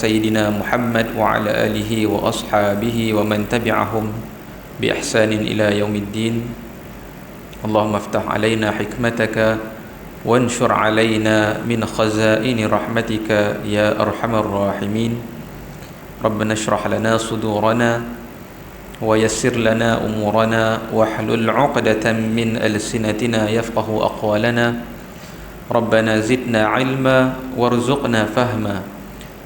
سيدنا محمد وعلى آله وأصحابه ومن تبعهم بإحسان إلى يوم الدين. اللهم افتح علينا حكمتك وانشر علينا من خزائن رحمتك يا أرحم الراحمين. ربنا اشرح لنا صدورنا ويسر لنا أمورنا واحلل عقدة من ألسنتنا يفقه أقوالنا. ربنا زدنا علما وارزقنا فهما.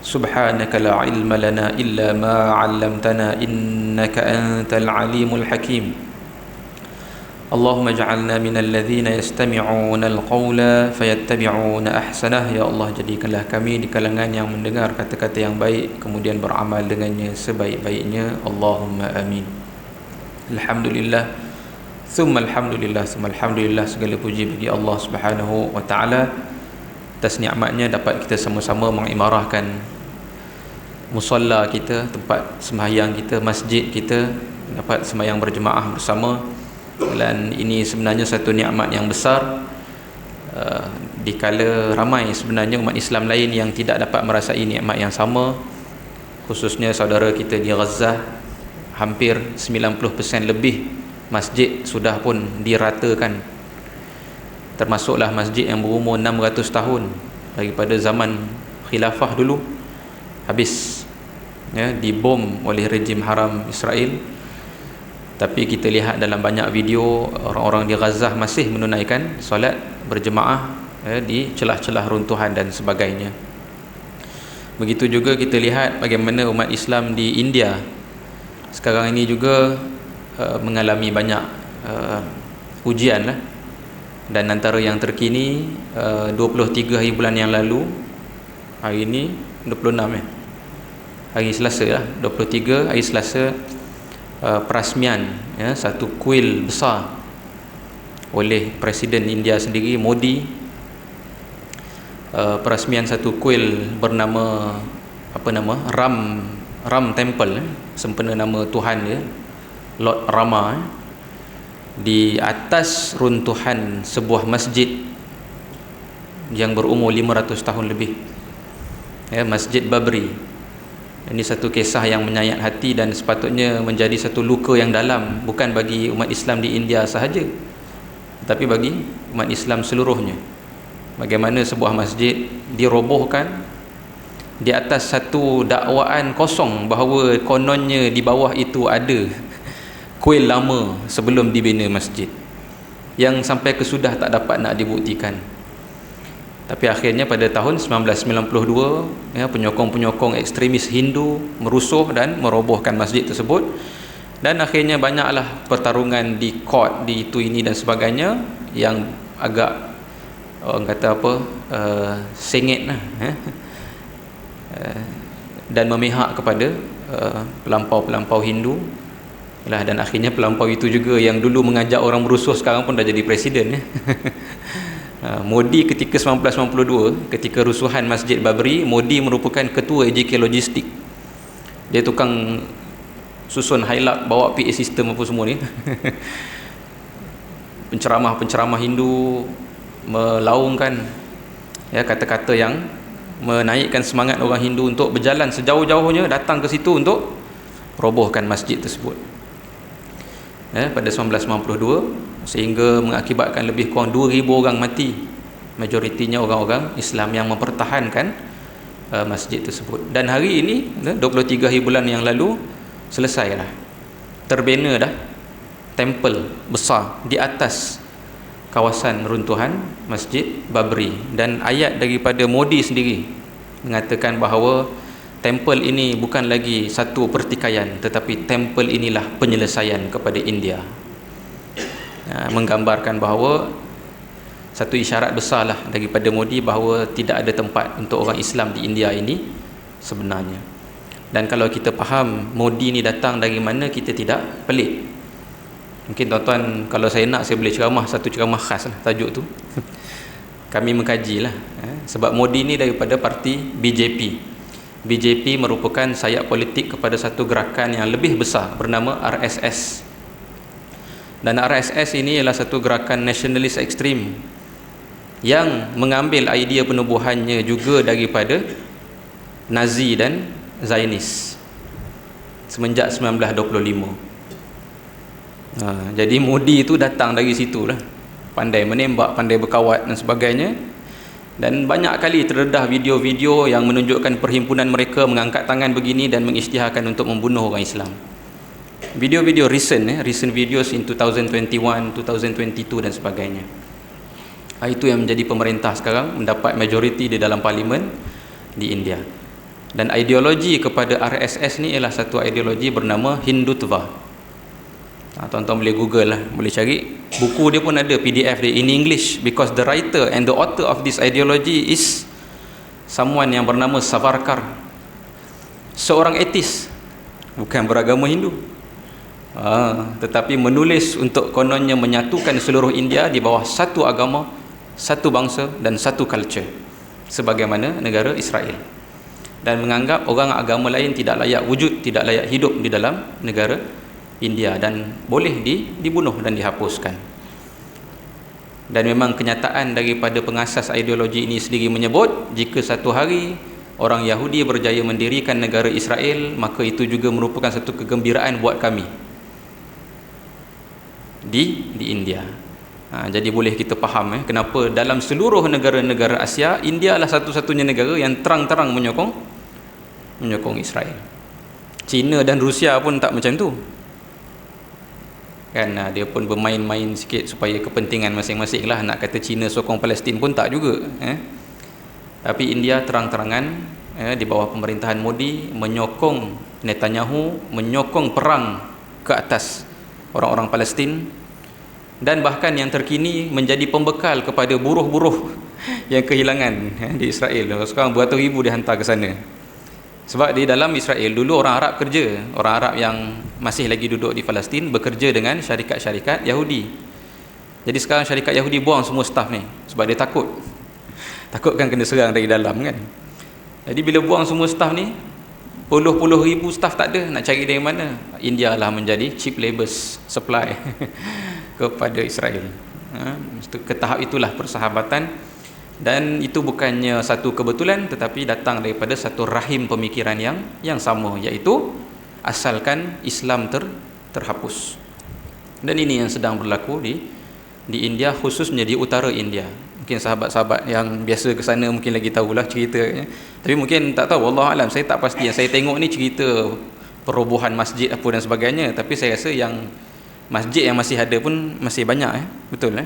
سبحانك لا علم لنا إلا ما علمتنا إنك أنت العليم الحكيم. اللهم اجعلنا من الذين يستمعون القول فيتبعون أحسنه. Ya Allah, jadikanlah kami di kalangan yang mendengar kata-kata yang baik kemudian beramal dengannya sebaik-baiknya. Allahumma amin. Alhamdulillah, thumma alhamdulillah, thumma alhamdulillah. Segala puji bagi Allah Subhanahu wa taala atas nikmatnya dapat kita sama-sama mengimarahkan musalla kita, tempat sembahyang kita, masjid kita, dapat sembahyang berjemaah bersama. Dan ini sebenarnya satu nikmat yang besar, dikala ramai sebenarnya umat Islam lain yang tidak dapat merasai nikmat yang sama, khususnya saudara kita di Gaza. Hampir 90% lebih masjid sudah pun diratakan, termasuklah masjid yang berumur 600 tahun daripada zaman khilafah dulu, habis ya, dibom oleh rejim haram Israel. Tapi kita lihat dalam banyak video, orang-orang di Gaza masih menunaikan solat berjemaah di celah-celah runtuhan dan sebagainya. Begitu juga kita lihat bagaimana umat Islam di India sekarang ini juga mengalami banyak ujian lah. Dan antara yang terkini, 23 hari bulan yang lalu, hari ini 26 hari Selasa lah, 23 hari Selasa, perasmian ya, satu kuil besar oleh Presiden India sendiri, Modi. Perasmian satu kuil bernama Ram Temple, sempena nama Tuhan dia, Lord Rama, di atas runtuhan sebuah masjid yang berumur 500 tahun lebih ya, Masjid Babri. Ini satu kisah yang menyayat hati dan sepatutnya menjadi satu luka yang dalam, bukan bagi umat Islam di India sahaja, tapi bagi umat Islam seluruhnya. Bagaimana sebuah masjid dirobohkan di atas satu dakwaan kosong bahawa kononnya di bawah itu ada kuil lama sebelum dibina masjid, yang sampai kesudah tak dapat nak dibuktikan. Tapi akhirnya pada tahun 1992 ya, penyokong-penyokong ekstremis Hindu merusuh dan merobohkan masjid tersebut. Dan akhirnya banyaklah pertarungan di court, di itu ini dan sebagainya, yang agak orang kata apa, sengit lah, dan memihak kepada pelampau-pelampau Hindu lah. Dan akhirnya pelampau itu juga yang dulu mengajak orang merusuh sekarang pun dah jadi presiden ya. Modi ketika 1992, ketika rusuhan Masjid Babri, Modi merupakan ketua AJK Logistik. Dia tukang susun highlight, bawa PA system apa semua ni. Penceramah-penceramah Hindu melaungkan ya, kata-kata yang menaikkan semangat orang Hindu untuk berjalan sejauh-jauhnya datang ke situ untuk robohkan masjid tersebut ya, pada 1992, sehingga mengakibatkan lebih kurang 2,000 orang mati, majoritinya orang-orang Islam yang mempertahankan masjid tersebut. Dan hari ini 23 hari bulan yang lalu selesai dah, terbina dah tempel besar di atas kawasan runtuhan Masjid Babri. Dan ayat daripada Modi sendiri mengatakan bahawa tempel ini bukan lagi satu pertikaian, tetapi tempel inilah penyelesaian kepada India. Menggambarkan bahawa satu isyarat besarlah daripada Modi bahawa tidak ada tempat untuk orang Islam di India ini sebenarnya. Dan kalau kita faham Modi ni datang dari mana, kita tidak pelik. Mungkin tuan-tuan, kalau saya nak, saya boleh ceramah satu ceramah khas lah, tajuk tu kami mengkaji lah, sebab Modi ni daripada parti BJP. BJP merupakan sayap politik kepada satu gerakan yang lebih besar bernama RSS. Dan RSS ini ialah satu gerakan nasionalis ekstrim yang mengambil idea penubuhannya juga daripada Nazi dan Zionis semenjak 1925. Jadi Modi itu datang dari situlah, pandai menembak, pandai berkawat dan sebagainya. Dan banyak kali terdedah video-video yang menunjukkan perhimpunan mereka mengangkat tangan begini dan mengisytiharkan untuk membunuh orang Islam. Video-video recent videos in 2021, 2022 dan sebagainya. Itu yang menjadi pemerintah sekarang, mendapat majoriti di dalam parlimen di India. Dan ideologi kepada RSS ni ialah satu ideologi bernama Hindutva. Tuan-tuan boleh google lah, boleh cari buku dia pun ada PDF dia in English, because the writer and the author of this ideology is someone yang bernama Savarkar, seorang etis, bukan beragama Hindu, tetapi menulis untuk kononnya menyatukan seluruh India di bawah satu agama, satu bangsa dan satu culture, sebagaimana negara Israel, dan menganggap orang agama lain tidak layak wujud, tidak layak hidup di dalam negara India dan boleh dibunuh dan dihapuskan. Dan memang kenyataan daripada pengasas ideologi ini sendiri menyebut, jika satu hari orang Yahudi berjaya mendirikan negara Israel, maka itu juga merupakan satu kegembiraan buat kami di India. Jadi boleh kita faham kenapa dalam seluruh negara-negara Asia, India adalah satu-satunya negara yang terang-terang menyokong Israel. China dan Rusia pun tak macam tu kan, dia pun bermain-main sikit supaya kepentingan masing-masing lah. Nak kata China sokong Palestin pun tak juga, tapi India terang-terangan di bawah pemerintahan Modi menyokong Netanyahu, menyokong perang ke atas orang-orang Palestin, dan bahkan yang terkini menjadi pembekal kepada buruh-buruh yang kehilangan di Israel. Sekarang beratus ribu dihantar ke sana. Sebab di dalam Israel dulu orang Arab kerja, orang Arab yang masih lagi duduk di Palestin bekerja dengan syarikat-syarikat Yahudi. Jadi sekarang syarikat Yahudi buang semua staf ni sebab dia takutkan kena serang dari dalam kan. Jadi bila buang semua staf ni, puluh-puluh ribu staf tak ada, nak cari dari mana? India lah menjadi cheap labor supply kepada Israel. Ke tahap itulah persahabatan. Dan itu bukannya satu kebetulan, tetapi datang daripada satu rahim pemikiran yang sama, iaitu asalkan Islam terhapus. Dan ini yang sedang berlaku di India, khususnya di utara India. Mungkin sahabat-sahabat yang biasa ke sana mungkin lagi tahulah ceritanya, tapi mungkin tak tahu, wallahu alam, saya tak pasti. Yang saya tengok ni cerita perobohan masjid apa dan sebagainya, tapi saya rasa yang masjid yang masih ada pun masih banyak betul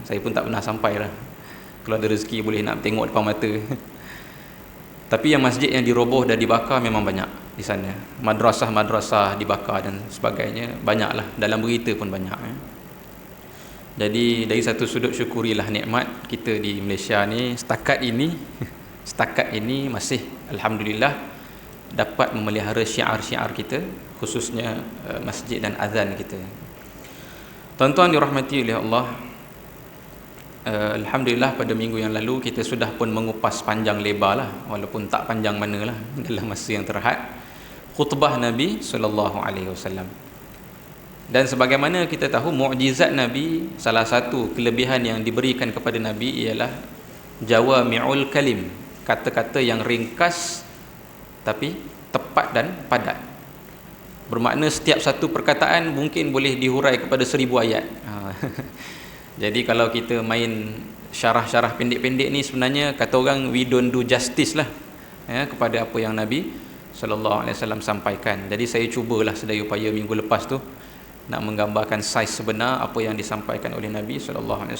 saya pun tak pernah sampai lah. Kalau ada rezeki boleh nak tengok depan mata. Tapi yang masjid yang diroboh dan dibakar memang banyak di sana. Madrasah-madrasah dibakar dan sebagainya, banyaklah, dalam berita pun banyak. Jadi dari satu sudut syukurilah nikmat kita di Malaysia ni setakat ini masih alhamdulillah dapat memelihara syiar-syiar kita, khususnya masjid dan azan kita. Tuan-tuan dirahmati oleh Allah, alhamdulillah pada minggu yang lalu kita sudah pun mengupas panjang lebar lah, walaupun tak panjang manalah dalam masa yang terhad, khutbah Nabi SAW. Dan sebagaimana kita tahu, mukjizat Nabi, salah satu kelebihan yang diberikan kepada Nabi ialah jawami'ul kalim, kata-kata yang ringkas tapi tepat dan padat. Bermakna setiap satu perkataan mungkin boleh dihurai kepada 1000 ayat. Jadi kalau kita main syarah-syarah pendek-pendek ni, sebenarnya kata orang we don't do justice lah kepada apa yang Nabi SAW sampaikan. Jadi saya cubalah sedaya upaya minggu lepas tu nak menggambarkan saiz sebenar apa yang disampaikan oleh Nabi SAW.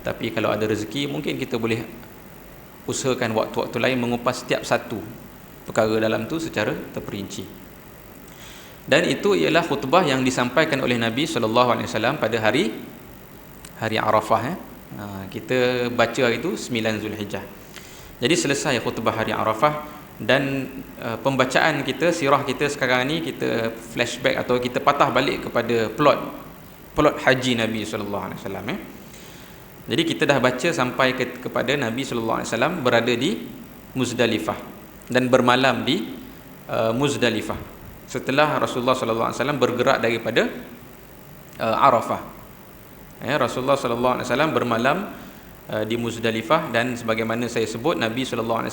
Tapi kalau ada rezeki, mungkin kita boleh usahakan waktu-waktu lain mengupas setiap satu perkara dalam tu secara terperinci. Dan itu ialah khutbah yang disampaikan oleh Nabi SAW pada hari Arafah. Kita baca hari itu 9 Zulhijjah. Jadi selesai khutbah hari Arafah, dan pembacaan kita, sirah kita sekarang ni, kita flashback atau kita patah balik kepada plot haji Nabi SAW. Jadi kita dah baca sampai kepada Nabi SAW berada di Muzdalifah dan bermalam di Muzdalifah setelah Rasulullah SAW bergerak daripada Arafah. Rasulullah SAW bermalam di Muzdalifah, dan sebagaimana saya sebut, Nabi SAW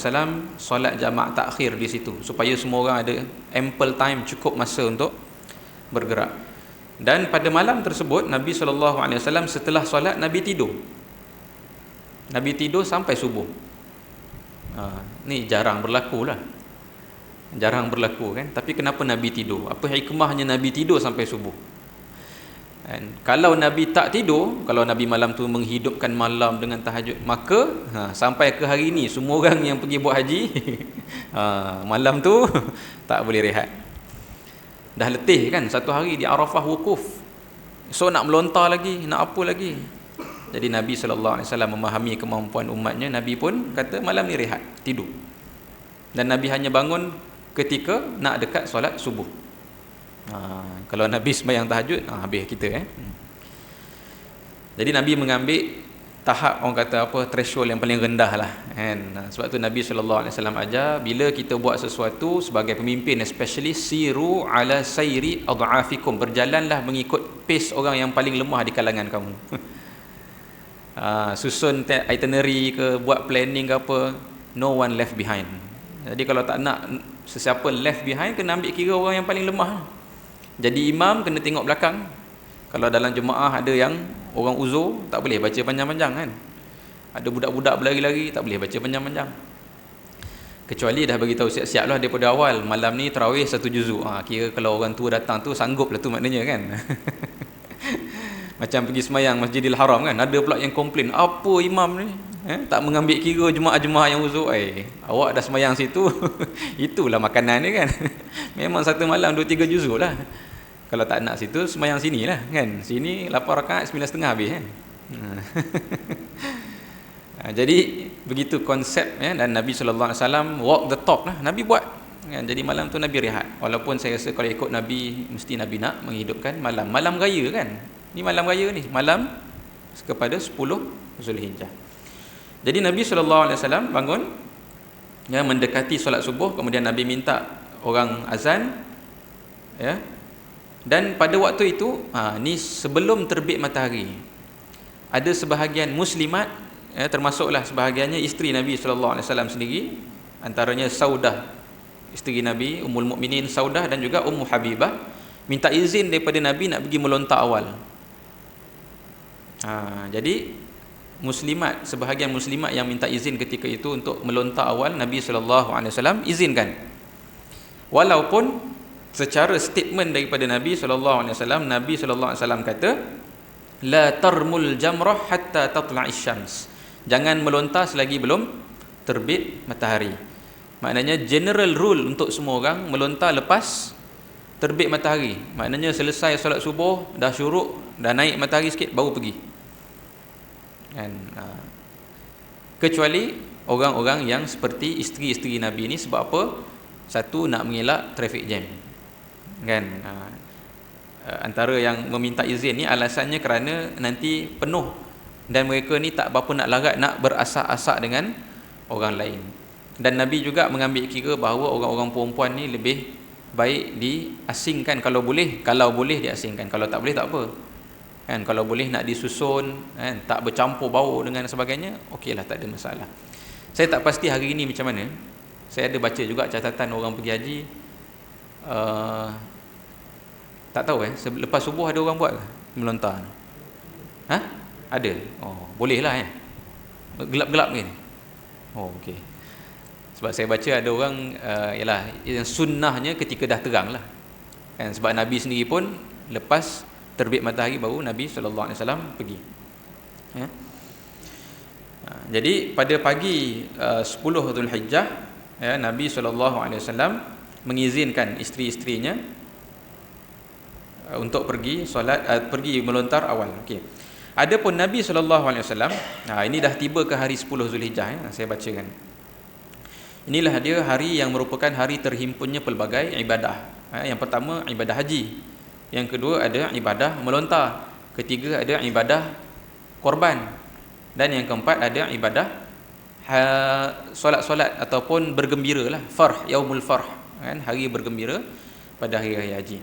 solat jamak takhir di situ supaya semua orang ada ample time, cukup masa untuk bergerak. Dan pada malam tersebut Nabi SAW setelah solat Nabi tidur. Nabi tidur sampai subuh. Ni jarang berlaku lah. Jarang berlaku kan. Tapi kenapa Nabi tidur? Apa hikmahnya Nabi tidur sampai subuh? Dan kalau Nabi tak tidur, kalau Nabi malam tu menghidupkan malam dengan tahajud, maka sampai ke hari ni semua orang yang pergi buat haji malam tu tak boleh rehat. Dah letih kan, satu hari di Arafah wukuf, so nak melontar lagi, nak apa lagi. Jadi Nabi SAW memahami kemampuan umatnya. Nabi pun kata malam ni rehat, tidur. Dan Nabi hanya bangun ketika nak dekat solat subuh. Kalau Nabi sembahyang tahajud, habis kita Jadi Nabi mengambil tahap, orang kata apa, threshold yang paling rendah lah kan. Sebab tu Nabi SAW ajar, bila kita buat sesuatu sebagai pemimpin, especially siru ala sayri adha'afikum, berjalanlah mengikut pace orang yang paling lemah di kalangan kamu. Susun itinerary ke, buat planning ke apa, no one left behind. Jadi kalau tak nak sesiapa left behind, kena ambil kira orang yang paling lemah. Jadi imam kena tengok belakang. Kalau dalam jemaah ada yang orang uzur, tak boleh baca panjang-panjang kan. Ada budak-budak berlari-lari, tak boleh baca panjang-panjang. Kecuali dah bagi tahu siap-siap lah daripada awal, malam ni tarawih 1 juzuk. Kira kalau orang tua datang tu sanggup lah tu maknanya kan. Macam pergi semayang Masjidil Haram kan, ada pula yang komplain, apa imam ni tak mengambil kira jemaah-jemaah yang uzur. Awak dah semayang situ itulah makanan dia kan. Memang satu malam 2-3 juzuk lah. Kalau tak nak situ, semayang sini lah kan. Sini 8 rakaat 9.30 habis kan. Jadi begitu konsep dan Nabi SAW walk the talk lah. Nabi buat kan. Jadi malam tu Nabi rehat. Walaupun saya rasa kalau ikut Nabi, mesti Nabi nak menghidupkan malam raya kan. Ni malam raya ni, malam kepada 10 Zulhijjah. Jadi Nabi SAW bangun, mendekati solat subuh, kemudian Nabi minta orang azan, dan pada waktu itu, ni sebelum terbit matahari, ada sebahagian muslimat, termasuklah sebahagiannya isteri Nabi SAW sendiri, antaranya Saudah, isteri Nabi, Ummul Mukminin Saudah, dan juga Ummu Habibah, minta izin daripada Nabi nak pergi melontar awal. Jadi muslimat, sebahagian muslimat yang minta izin ketika itu untuk melontar awal, Nabi SAW izinkan. Walaupun secara statement daripada Nabi SAW, Nabi SAW kata, la tarmul jamrah hatta tatla'is syams, jangan melontar selagi belum terbit matahari. Maknanya general rule untuk semua orang, melontar lepas terbit matahari. Maknanya selesai solat subuh, dah syuruk, dah naik matahari sikit, baru pergi kan. Kecuali orang-orang yang seperti isteri-isteri Nabi ni. Sebab apa? Satu, nak mengelak traffic jam kan. Antara yang meminta izin ni alasannya kerana nanti penuh, dan mereka ni tak berapa nak larat nak berasak-asak dengan orang lain. Dan Nabi juga mengambil kira bahawa orang-orang perempuan ni lebih baik diasingkan kalau boleh. Kalau boleh diasingkan, kalau tak boleh tak apa kan. Kalau boleh nak disusun kan, tak bercampur bau dengan sebagainya, okeylah, tak ada masalah. Saya tak pasti hari ini macam mana. Saya ada baca juga catatan orang pergi haji, tak tahu lepas subuh ada orang buat ke melontar? Ada? Boleh lah gelap-gelap ni. Okey. Sebab saya baca ada orang ialah yang sunnahnya ketika dah terang lah kan. Sebab Nabi sendiri pun lepas terbit matahari baru Nabi SAW pergi. Jadi pada pagi 10 Zulhijjah, Nabi SAW mengizinkan isteri-isterinya untuk pergi solat, pergi melontar awal. Okey. Adapun Nabi SAW, ini dah tiba ke hari 10 Zulhijjah, saya bacakan. Inilah dia hari yang merupakan hari terhimpunnya pelbagai ibadah. Yang pertama ibadah haji, yang kedua ada ibadah melontar, ketiga ada ibadah korban, dan yang keempat ada ibadah solat-solat ataupun bergembira lah, farh, yaumul farh kan, hari bergembira pada hari raya haji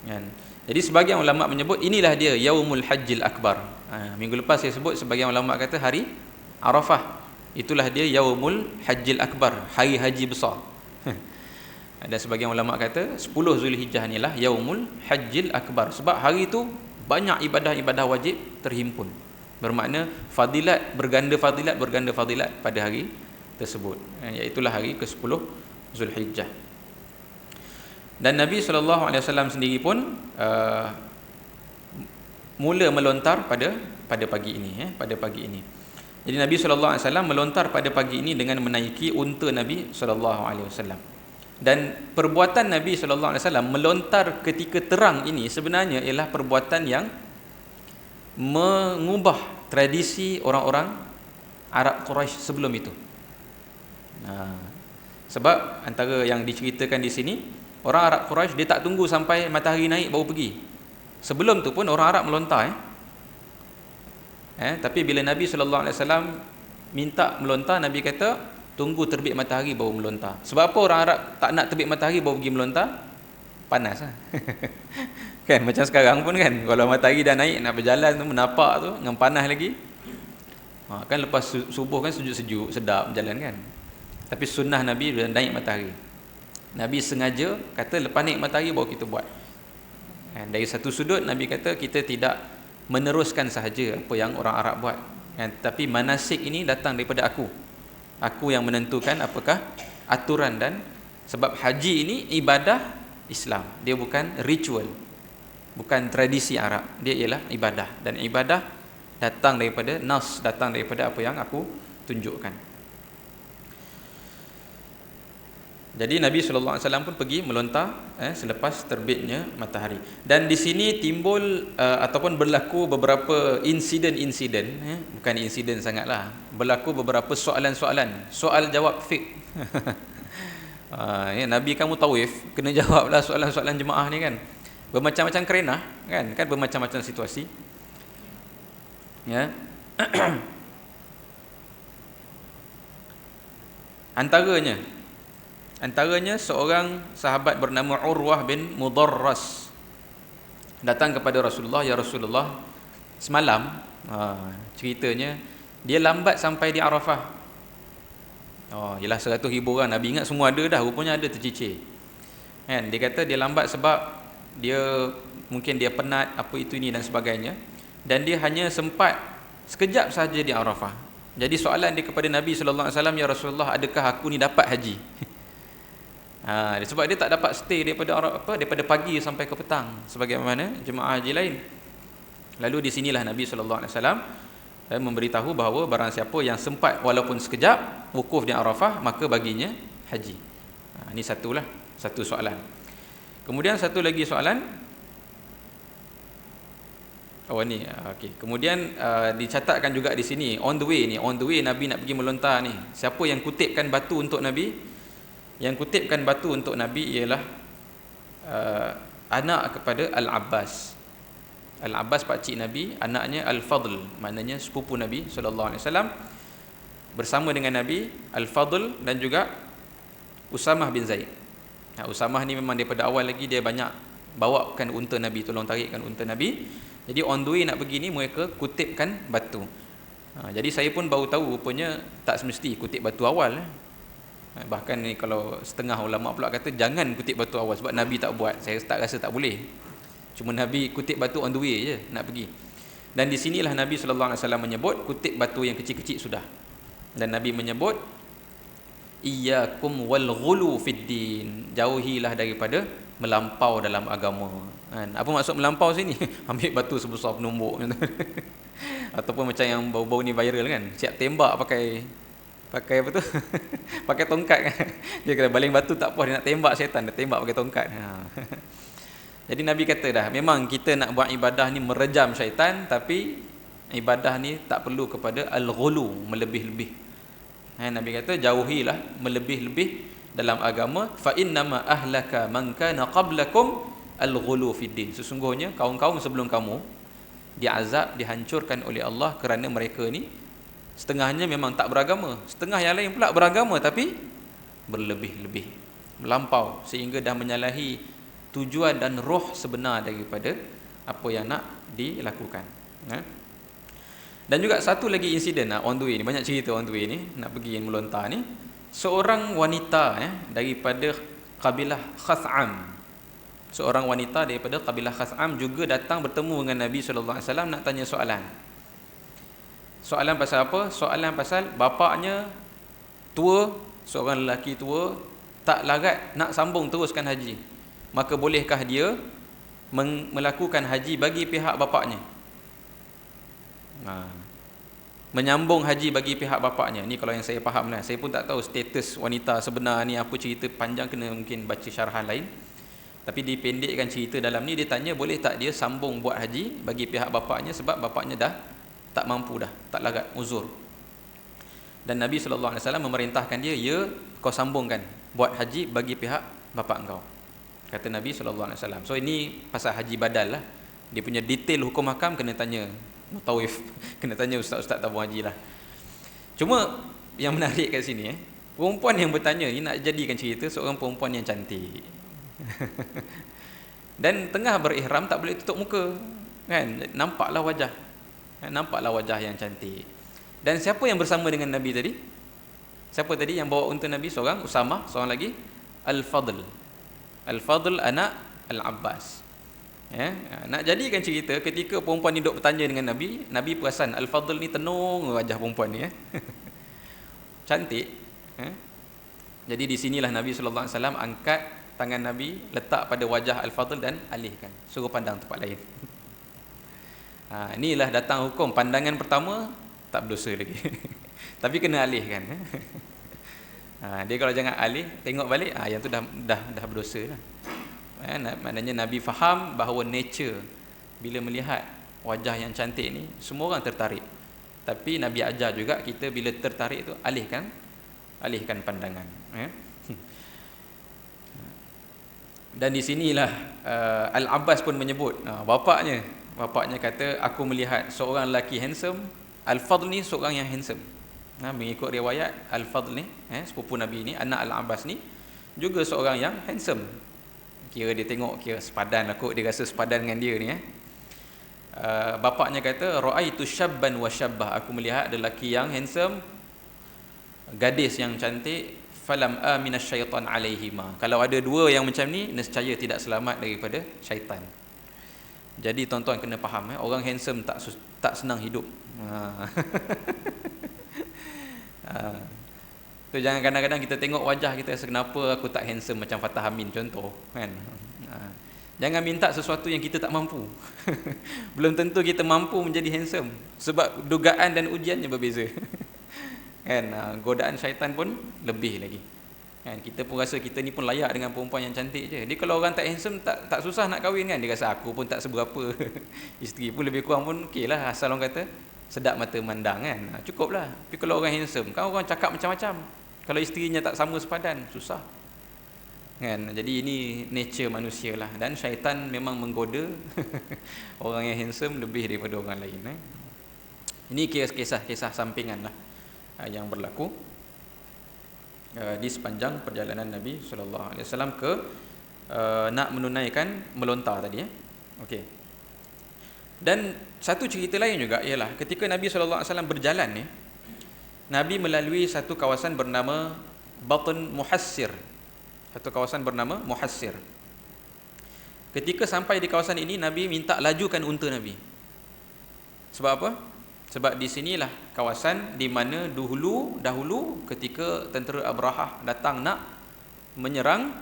kan. Jadi sebagian ulama menyebut inilah dia yaumul hajjil akbar. Minggu lepas saya sebut sebagian ulama kata hari Arafah itulah dia yaumul hajjil akbar, hari haji besar. Ada sebagian ulama kata 10 Zulhijjah inilah yaumul hajjil akbar, sebab hari itu banyak ibadah-ibadah wajib terhimpun. Bermakna fadilat berganda fadilat pada hari tersebut, iaitulah hari ke-10 Zulhijjah. Dan Nabi SAW sendiri pun mula melontar pada pagi ini, pada pagi ini. Jadi Nabi SAW melontar pada pagi ini dengan menaiki unta Nabi SAW. Dan perbuatan Nabi SAW melontar ketika terang ini sebenarnya ialah perbuatan yang mengubah tradisi orang-orang Arab Quraisy sebelum itu. Sebab antara yang diceritakan di sini, orang Arab Quraisy dia tak tunggu sampai matahari naik baru pergi. Sebelum tu pun orang Arab melontar. Tapi bila Nabi SAW minta melontar, Nabi kata tunggu terbit matahari baru melontar. Sebab apa orang Arab tak nak terbit matahari baru pergi melontar? Panas lah. Kan macam sekarang pun kan, kalau matahari dah naik nak berjalan tu, menapak tu dengan panas lagi, kan lepas subuh kan sejuk-sejuk sedap berjalan kan. Tapi sunnah Nabi bila naik matahari, Nabi sengaja kata lepas naik matahari baru kita buat. Dari satu sudut Nabi kata kita tidak meneruskan sahaja apa yang orang Arab buat, tapi manasik ini datang daripada aku yang menentukan apakah aturan. Dan sebab haji ini ibadah Islam, dia bukan ritual, bukan tradisi Arab, dia ialah ibadah. Dan ibadah datang daripada nas, datang daripada apa yang aku tunjukkan. Jadi Nabi SAW pun pergi melontar selepas terbitnya matahari. Dan di sini timbul ataupun berlaku beberapa insiden-insiden, bukan insiden sangatlah, berlaku beberapa soalan-soalan, soal jawab fiqh. Nabi kamu tawif, kena jawablah soalan-soalan jemaah ni kan. Bermacam-macam kerenah kan bermacam-macam situasi. Antaranya seorang sahabat bernama Urwah bin Mudarras datang kepada Rasulullah, ya Rasulullah, semalam ceritanya dia lambat sampai di Arafah. Ialah 100,000 orang, Nabi ingat semua ada dah, rupanya ada tercicir. Dia kata dia lambat sebab mungkin dia penat apa itu ini dan sebagainya, dan dia hanya sempat sekejap saja di Arafah. Jadi soalan dia kepada Nabi SAW, ya Rasulullah, adakah aku ni dapat haji? Sebab dia tak dapat stay daripada pagi sampai ke petang sebagaimana jemaah haji lain. Lalu di sinilah Nabi SAW memberitahu bahawa barang siapa yang sempat walaupun sekejap wukuf di Arafah, maka baginya haji. Ini satu soalan. Kemudian satu lagi soalan. Kemudian dicatatkan juga di sini on the way Nabi nak pergi melontar ni, siapa yang kutipkan batu untuk Nabi? Yang kutipkan batu untuk Nabi ialah anak kepada Al-Abbas. Al-Abbas pakcik Nabi, anaknya Al-Fadl, maknanya sepupu Nabi SAW, bersama dengan Nabi, Al-Fadl dan juga Usamah bin Zaid. Usamah ni memang daripada awal lagi dia banyak bawakan unta Nabi, tolong tarikkan unta Nabi. Jadi on the way nak pergi ni mereka kutipkan batu. Jadi saya pun baru tahu rupanya tak semesti kutip batu awal. Bahkan ni kalau setengah ulama pula kata jangan kutip batu awal sebab Nabi tak buat. Saya tak rasa tak boleh. Cuma Nabi kutip batu on the way je nak pergi. Dan di sinilah Nabi SAW menyebut kutip batu yang kecil-kecil sudah. Dan Nabi menyebut iyyakum wal ghulu fid din, jauhilah daripada melampau dalam agama. Apa maksud melampau sini? Ambil batu sebesar penumbuk ataupun macam yang bau-bau ni viral kan, siap tembak pakai apa tu? Pakai tongkat kan. Dia kata baling batu tak puas, dia nak tembak syaitan, dia tembak pakai tongkat. Jadi Nabi kata dah, memang kita nak buat ibadah ni merejam syaitan, tapi ibadah ni tak perlu kepada al-ghulu, melebih-lebih. Nabi kata jauhilah melebih-lebih dalam agama. Fa innama ahlaka man kana qablakum al-ghulu fid din. Sesungguhnya kaum-kaum sebelum kamu diazab, dihancurkan oleh Allah kerana mereka ni setengahnya memang tak beragama, setengah yang lain pula beragama tapi berlebih-lebih, melampau sehingga dah menyalahi tujuan dan roh sebenar daripada apa yang nak dilakukan. Dan juga satu lagi insiden on the way ni, banyak cerita on the way ni, nak pergi melontar ni. Seorang wanita daripada kabilah Khaz'am. Seorang wanita daripada kabilah Khaz'am juga datang bertemu dengan Nabi sallallahu alaihi wasallam nak tanya soalan. Soalan pasal apa? Soalan pasal bapaknya tua, seorang lelaki tua, tak larat nak sambung teruskan haji. Maka bolehkah dia melakukan haji bagi pihak bapaknya? Menyambung haji bagi pihak bapaknya. Ni kalau yang saya faham lah. Saya pun tak tahu status wanita sebenar ni apa, cerita panjang, kena mungkin baca syarahan lain. Tapi dipendekkan cerita dalam ni, dia tanya boleh tak dia sambung buat haji bagi pihak bapaknya sebab bapaknya dah tak mampu dah, tak larat, uzur. Dan Nabi sallallahu alaihi wasallam memerintahkan dia, ya kau sambungkan buat haji bagi pihak bapak engkau, kata Nabi sallallahu alaihi wasallam. So ini pasal haji badal lah. Dia punya detail hukum hakam kena tanya mutawif, kena tanya ustaz-ustaz tabung haji lah. Cuma yang menarik kat sini, perempuan yang bertanya ni nak jadikan cerita seorang perempuan yang cantik. Dan tengah berihram tak boleh tutup muka, kan? Nampaklah wajah yang cantik. Dan siapa yang bersama dengan Nabi tadi? Siapa tadi yang bawa unta Nabi? Seorang Usamah, seorang lagi Al-Fadl. Al-Fadl anak Al-Abbas. Nak jadikan cerita, ketika perempuan ni duk bertanya dengan Nabi, Nabi perasan Al-Fadl ni tenung wajah perempuan ni, cantik. Jadi di sinilah Nabi sallallahu alaihi wasallam angkat tangan Nabi, letak pada wajah Al-Fadl dan alihkan, suruh pandang tempat lain. Inilah datang hukum, pandangan pertama tak berdosa lagi. Tapi kena alihkan. Dia kalau jangan alih, tengok balik, yang tu dah berdosa lah. Maknanya Nabi faham bahawa nature bila melihat wajah yang cantik ni, semua orang tertarik. Tapi Nabi ajar juga kita bila tertarik tu alihkan pandangan. Dan di sinilah Al-Abbas pun menyebut, bapaknya kata, aku melihat seorang lelaki handsome. Al-Fadl ni seorang yang handsome. Mengikut riwayat, Al-Fadl ni, sepupu Nabi ni, anak Al-Abbas ni juga seorang yang handsome. Kira dia tengok, kira sepadan lah kot, dia rasa sepadan dengan dia ni. Bapaknya kata, ra'aitu syabban wa syabbah, aku melihat lelaki yang handsome, gadis yang cantik, falam aminas syaitan alaihima. Kalau ada dua yang macam ni, nescaya tidak selamat daripada syaitan. Jadi tuan-tuan kena faham, orang handsome tak senang hidup. So, jangan kadang-kadang kita tengok wajah kita rasa, kenapa aku tak handsome macam Fatah Amin contoh, kan? Jangan minta sesuatu yang kita tak mampu. Belum tentu kita mampu menjadi handsome, sebab dugaan dan ujiannya berbeza. Kan? Godaan syaitan pun lebih lagi. Kan? Kita pun rasa kita ni pun layak dengan perempuan yang cantik je. Dia kalau orang tak handsome, tak susah nak kahwin, kan? Dia rasa aku pun tak seberapa. Isteri pun lebih kurang pun okey lah, asal orang kata sedap mata mandang, kan? Cukup lah. Tapi kalau orang handsome, kan orang cakap macam-macam. Kalau isterinya tak sama sepadan, susah, kan? Jadi ini nature manusia lah. Dan syaitan memang menggoda orang yang handsome lebih daripada orang lain. Ini kisah-kisah sampingan lah yang berlaku di sepanjang perjalanan Nabi SAW ke nak menunaikan melontar tadi. Okey. Dan satu cerita lain juga ialah ketika Nabi SAW berjalan ni, Nabi melalui satu kawasan bernama Batn Muhassir. Satu kawasan bernama Muhassir. Ketika sampai di kawasan ini, Nabi minta lajukan unta Nabi. Sebab apa? Sebab di sinilah kawasan di mana dahulu ketika tentera Abrahah datang nak menyerang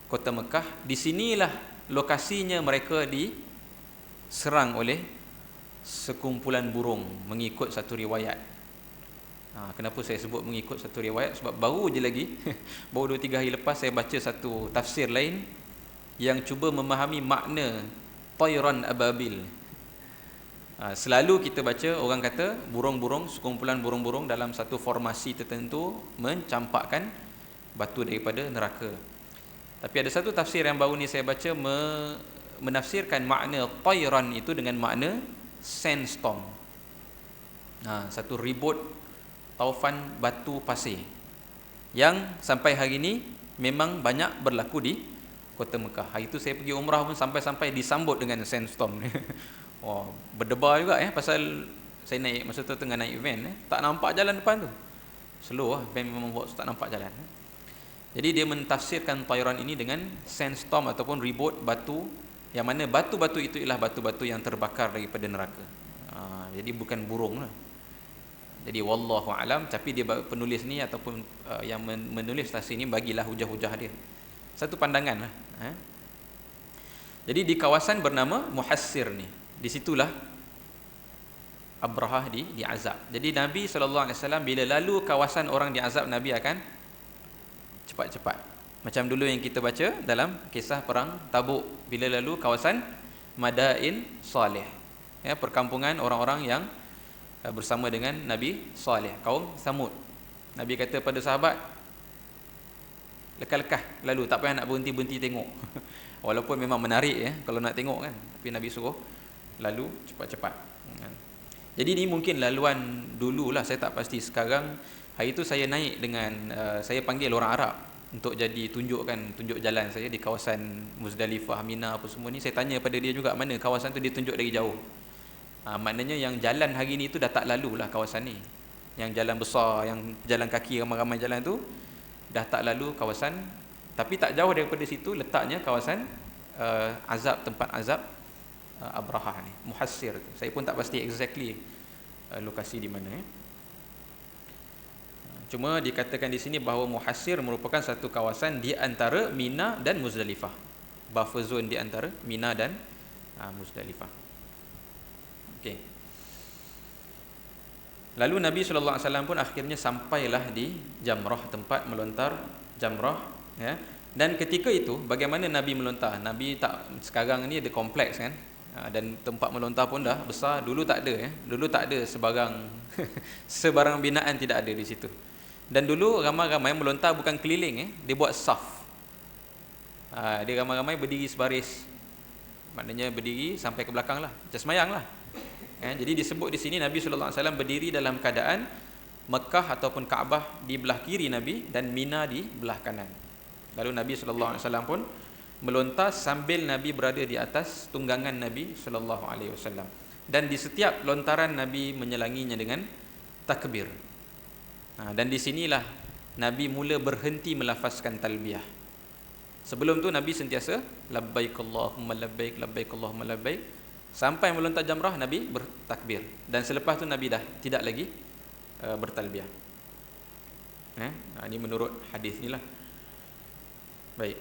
kota Mekah, di sinilah lokasinya mereka diserang oleh sekumpulan burung mengikut satu riwayat. Kenapa saya sebut mengikut satu riwayat? Sebab baru je lagi baru 2-3 hari lepas saya baca satu tafsir lain yang cuba memahami makna Tayran Ababil. Selalu kita baca orang kata burung-burung, sekumpulan burung-burung dalam satu formasi tertentu mencampakkan batu daripada neraka. Tapi ada satu tafsir yang baru ni saya baca menafsirkan makna Tayran itu dengan makna sandstorm. Satu ribut taufan batu pasir yang sampai hari ini memang banyak berlaku di kota Mekah. Hari itu saya pergi umrah pun sampai disambut dengan sandstorm. Berdebar juga pasal saya naik masa tu tengah naik van, tak nampak jalan depan tu. Slow lah, van memang buat tak nampak jalan. Jadi dia mentafsirkan tayran ini dengan sandstorm ataupun ribut batu, yang mana batu-batu itu ialah batu-batu yang terbakar daripada neraka. Jadi bukan burung lah. Jadi wallahu alam, tapi dia penulis ni ataupun yang menulis tafsir ni bagilah hujah-hujah dia. Satu pandangan lah. Jadi di kawasan bernama Muhassir ni, di situlah Abrahah diazab. Jadi Nabi SAW bila lalu kawasan orang diazab, Nabi akan cepat-cepat. Macam dulu yang kita baca dalam kisah perang Tabuk, bila lalu kawasan Madain Saleh, ya, perkampungan orang-orang yang bersama dengan Nabi Saleh, kaum Samud. Nabi kata pada sahabat, lekah-lekah lalu, tak payah nak berhenti-berhenti tengok. Walaupun memang menarik, ya, kalau nak tengok kan, tapi Nabi suruh lalu cepat-cepat. Jadi ni mungkin laluan dululah, saya tak pasti sekarang. Hari itu saya naik dengan saya panggil orang Arab untuk jadi tunjuk jalan saya di kawasan Muzdalifah, Mina apa semua ni. Saya tanya pada dia juga mana kawasan tu, dia tunjuk dari jauh. Maknanya yang jalan hari ni tu dah tak lalu lah kawasan ni. Yang jalan besar, yang jalan kaki ramai-ramai jalan tu dah tak lalu kawasan. Tapi tak jauh daripada situ letaknya kawasan azab, tempat azab Abrahah ni, Muhassir tu. Saya pun tak pasti exactly lokasi di mana, ya. Cuma dikatakan di sini bahawa Muhassir merupakan satu kawasan di antara Mina dan Muzdalifah. Buffer zone di antara Mina dan Muzdalifah. Okey. Lalu Nabi SAW pun akhirnya sampailah di Jamrah, tempat melontar Jamrah, ya. Dan ketika itu bagaimana Nabi melontar? Nabi tak, sekarang ni ada kompleks kan, dan tempat melontar pun dah besar. Dulu tak ada, ya. Dulu tak ada sebarang binaan, tidak ada di situ. Dan dulu ramai-ramai melontar bukan keliling, ya. Dia buat saf. Dia ramai-ramai berdiri sebaris. Maknanya berdiri sampai ke belakang lah, macam semayang lah. Jadi disebut di sini Nabi SAW berdiri dalam keadaan Mekah ataupun Kaabah di belah kiri Nabi dan Mina di belah kanan. Lalu Nabi SAW pun melontar sambil Nabi berada di atas tunggangan Nabi SAW. Dan di setiap lontaran Nabi menyelanginya dengan takbir. Dan di sinilah Nabi mula berhenti melafazkan talbiyah. Sebelum tu Nabi sentiasa labbaik Allahumma labbaik, labbaik Allahumma labbaik. Sampai melontar jamrah Nabi bertakbir. Dan selepas tu Nabi dah tidak lagi bertalbiyah. Ini menurut hadis ni lah. Baik.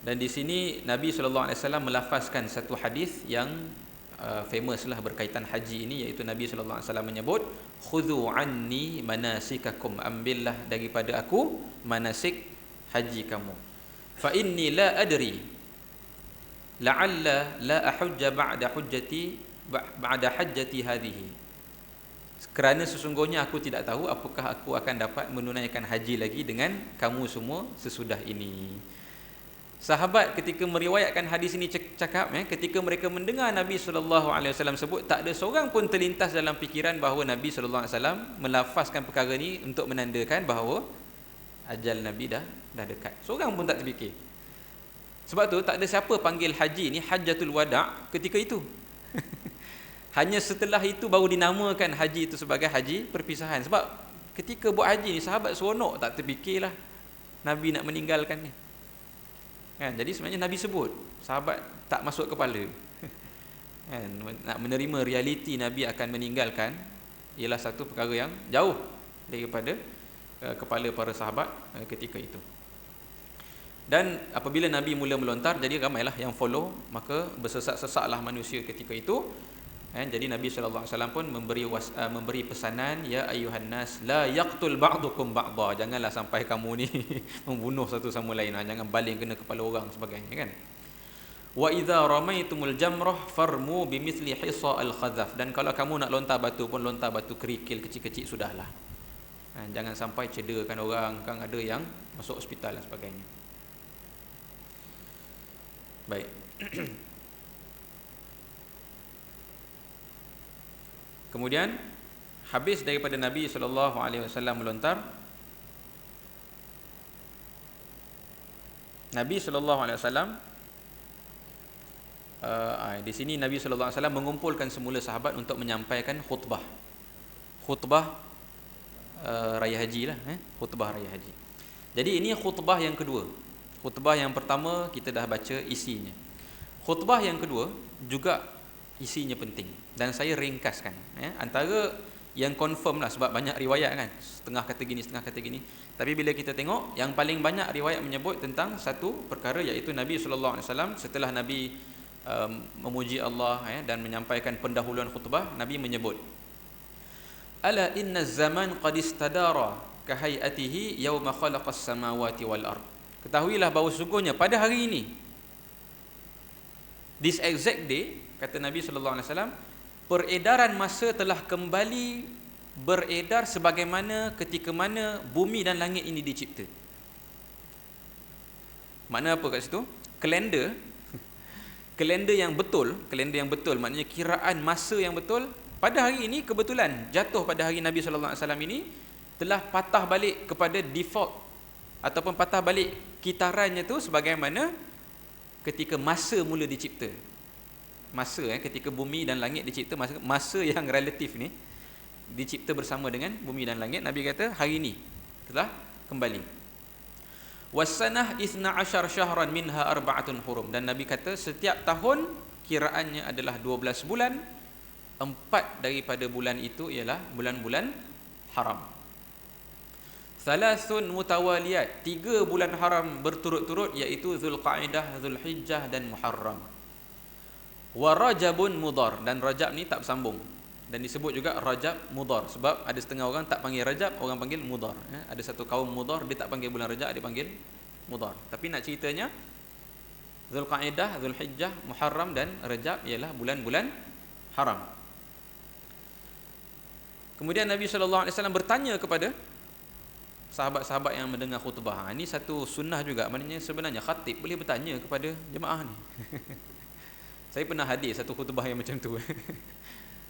Dan di sini Nabi SAW melafazkan satu hadis yang famous lah berkaitan haji ini, iaitu Nabi SAW menyebut, khudhu anni manasikakum, ambillah daripada aku manasik haji kamu. Fa inni la adri la'alla la ahujja ba'da hajjati hadhihi. Kerana sesungguhnya aku tidak tahu apakah aku akan dapat menunaikan haji lagi dengan kamu semua sesudah ini. Sahabat ketika meriwayatkan hadis ini cakap, ketika mereka mendengar Nabi SAW sebut, tak ada seorang pun terlintas dalam fikiran bahawa Nabi SAW melafazkan perkara ini untuk menandakan bahawa ajal Nabi dah dekat. Seorang pun tak terfikir. Sebab tu tak ada siapa panggil haji ni Hajjatul Wada' ketika itu. Hanya setelah itu baru dinamakan haji itu sebagai haji perpisahan. Sebab ketika buat haji ni sahabat seronok, tak terfikirlah Nabi nak meninggalkan ni. Jadi sebenarnya Nabi sebut, sahabat tak masuk kepala. Nak menerima realiti Nabi akan meninggalkan ialah satu perkara yang jauh daripada kepala para sahabat ketika itu. Dan apabila Nabi mula melontar, jadi ramailah yang follow, maka bersesak-sesaklah manusia ketika itu. Jadi Nabi SAW pun memberi pesanan, ya ayuhan nas la yaqtul ba'dukum ba'dha, janganlah sampai kamu ni membunuh satu sama lain, jangan baling kena kepala orang sebagainya, kan. Wa idza ramaitumul jamrah farmu bimithli hisa al-khadhaf, dan kalau kamu nak lontar batu pun lontar batu kerikil kecil-kecil sudahlah. Jangan sampai cederakan orang, kan ada yang masuk hospital dan sebagainya. Baik. Kemudian habis daripada Nabi SAW melontar, Nabi SAW di sini Nabi sallallahu alaihi wasallam mengumpulkan semula sahabat untuk menyampaikan khutbah. Khutbah raya haji lah, khutbah raya haji. Jadi ini khutbah yang kedua. Khutbah yang pertama kita dah baca isinya. Khutbah yang kedua juga isinya penting dan saya ringkaskan, antara yang confirm lah sebab banyak riwayat kan, setengah kata gini, setengah kata gini. Tapi bila kita tengok yang paling banyak riwayat menyebut tentang satu perkara, iaitu Nabi sallallahu alaihi wasallam setelah Nabi memuji Allah dan menyampaikan pendahuluan khutbah, Nabi menyebut, ala inna zaman qad istadara kahayatihi yawma khalaqas samawati wal ard. Ketahuilah bahawa sungguhnya pada hari ini, this exact day, kata Nabi sallallahu alaihi wasallam, peredaran masa telah kembali beredar sebagaimana ketika mana bumi dan langit ini dicipta. Makna apa kat situ? Kalender yang betul, maknanya kiraan masa yang betul pada hari ini kebetulan jatuh pada hari Nabi sallallahu alaihi wasallam ini telah patah balik kepada default ataupun patah balik kitarannya tu sebagaimana ketika masa mula dicipta. Masa ketika bumi dan langit dicipta, masa yang relatif ni dicipta bersama dengan bumi dan langit, Nabi kata hari ini telah kembali. Wasanah 12 syahran minha arba'atun hurum, dan Nabi kata setiap tahun kiraannya adalah 12 bulan, 4 daripada bulan itu ialah bulan-bulan haram. Thalathun mutawaliyat, 3 bulan haram berturut-turut, iaitu Zulqa'dah, Zulhijjah dan Muharram. Wa Rajabun Mudhar, dan Rajab ni tak bersambung, dan disebut juga Rajab Mudhar sebab ada setengah orang tak panggil Rajab, orang panggil Mudhar. Ada satu kaum Mudhar, dia tak panggil bulan Rajab, dia panggil Mudhar. Tapi nak ceritanya Zulqa'dah, Zulhijjah, Muharram dan Rajab ialah bulan-bulan haram. Kemudian Nabi sallallahu alaihi wasallam bertanya kepada sahabat-sahabat yang mendengar khutbah. Ini satu sunnah juga, maknanya sebenarnya khatib boleh bertanya kepada jemaah ni. Saya pernah hadir satu khutbah yang macam tu.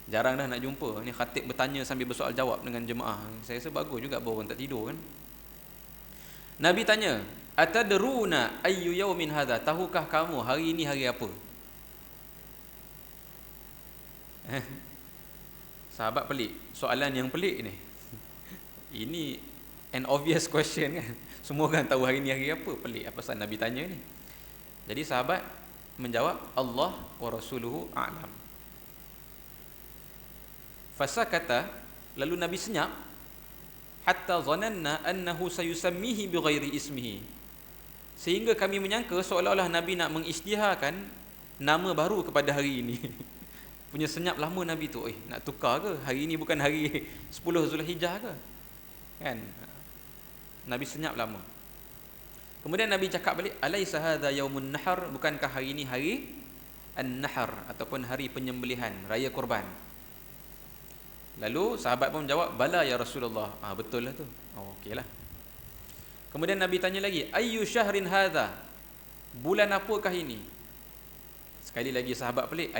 Jarang dah nak jumpa ni khatib bertanya sambil bersoal jawab dengan jemaah. Saya rasa bagus juga baru orang tak tidur kan. Nabi tanya, atadruna ayyu yaumin hadha, tahukah kamu hari ini hari apa? Sahabat pelik, soalan yang pelik ni. Ini an obvious question kan. Semua orang tahu hari ni hari apa, pelik apa pasal Nabi tanya ni. Jadi sahabat menjawab, Allah wa rasuluhu a'lam. Fasakata, lalu Nabi senyap, hatta zananna annahu sayusammihi bighairi ismihi, sehingga kami menyangka seolah-olah Nabi nak mengisytiharkan nama baru kepada hari ini. Punya senyap lama Nabi tu, nak tukar ke? Hari ini bukan hari 10 Zulhijjah ke? Kan? Nabi senyap lama. Kemudian Nabi cakap balik, alaysa hadza yaumun nahar, bukankah hari ini hari an-nahar ataupun hari penyembelihan, raya kurban? Lalu sahabat pun menjawab, bala ya Rasulullah. Betul lah tu. Okeylah. Kemudian Nabi tanya lagi, ayyu syahrin hadza, bulan apakah ini? Sekali lagi sahabat pelik,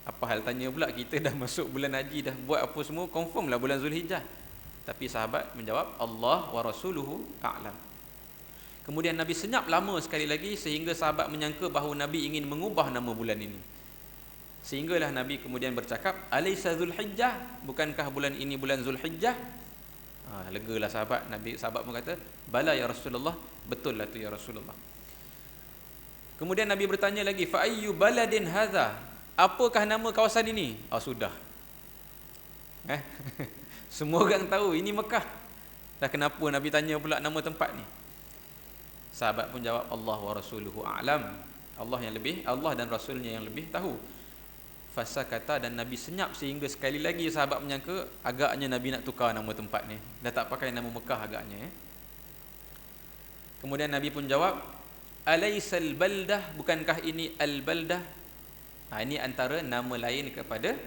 apa hal tanya pula, kita dah masuk bulan haji, dah buat apa semua, confirm lah bulan Zulhijjah. Tapi sahabat menjawab, Allah wa rasuluhu a'lam. Kemudian Nabi senyap lama sekali lagi sehingga sahabat menyangka bahawa Nabi ingin mengubah nama bulan ini. Sehinggalah Nabi kemudian bercakap, alaysa Zulhijjah, bukankah bulan ini bulan Zulhijjah? Legalah sahabat. Sahabat pun kata, bala ya Rasulullah, betul lah tu ya Rasulullah. Kemudian Nabi bertanya lagi, fa ayyu baladin hadza, apakah nama kawasan ini? Sudah. Semua orang tahu ini Mekah. Dah kenapa Nabi tanya pula nama tempat ni? Sahabat pun jawab, Allah wa rasuluhu a'lam, Allah dan Rasulnya yang lebih tahu. Fasakata, dan Nabi senyap sehingga sekali lagi sahabat menyangka agaknya Nabi nak tukar nama tempat ni, dah tak pakai nama Mekah agaknya. Kemudian Nabi pun jawab, alaysal baldah, bukankah ini al-baldah? Ini antara nama lain kepada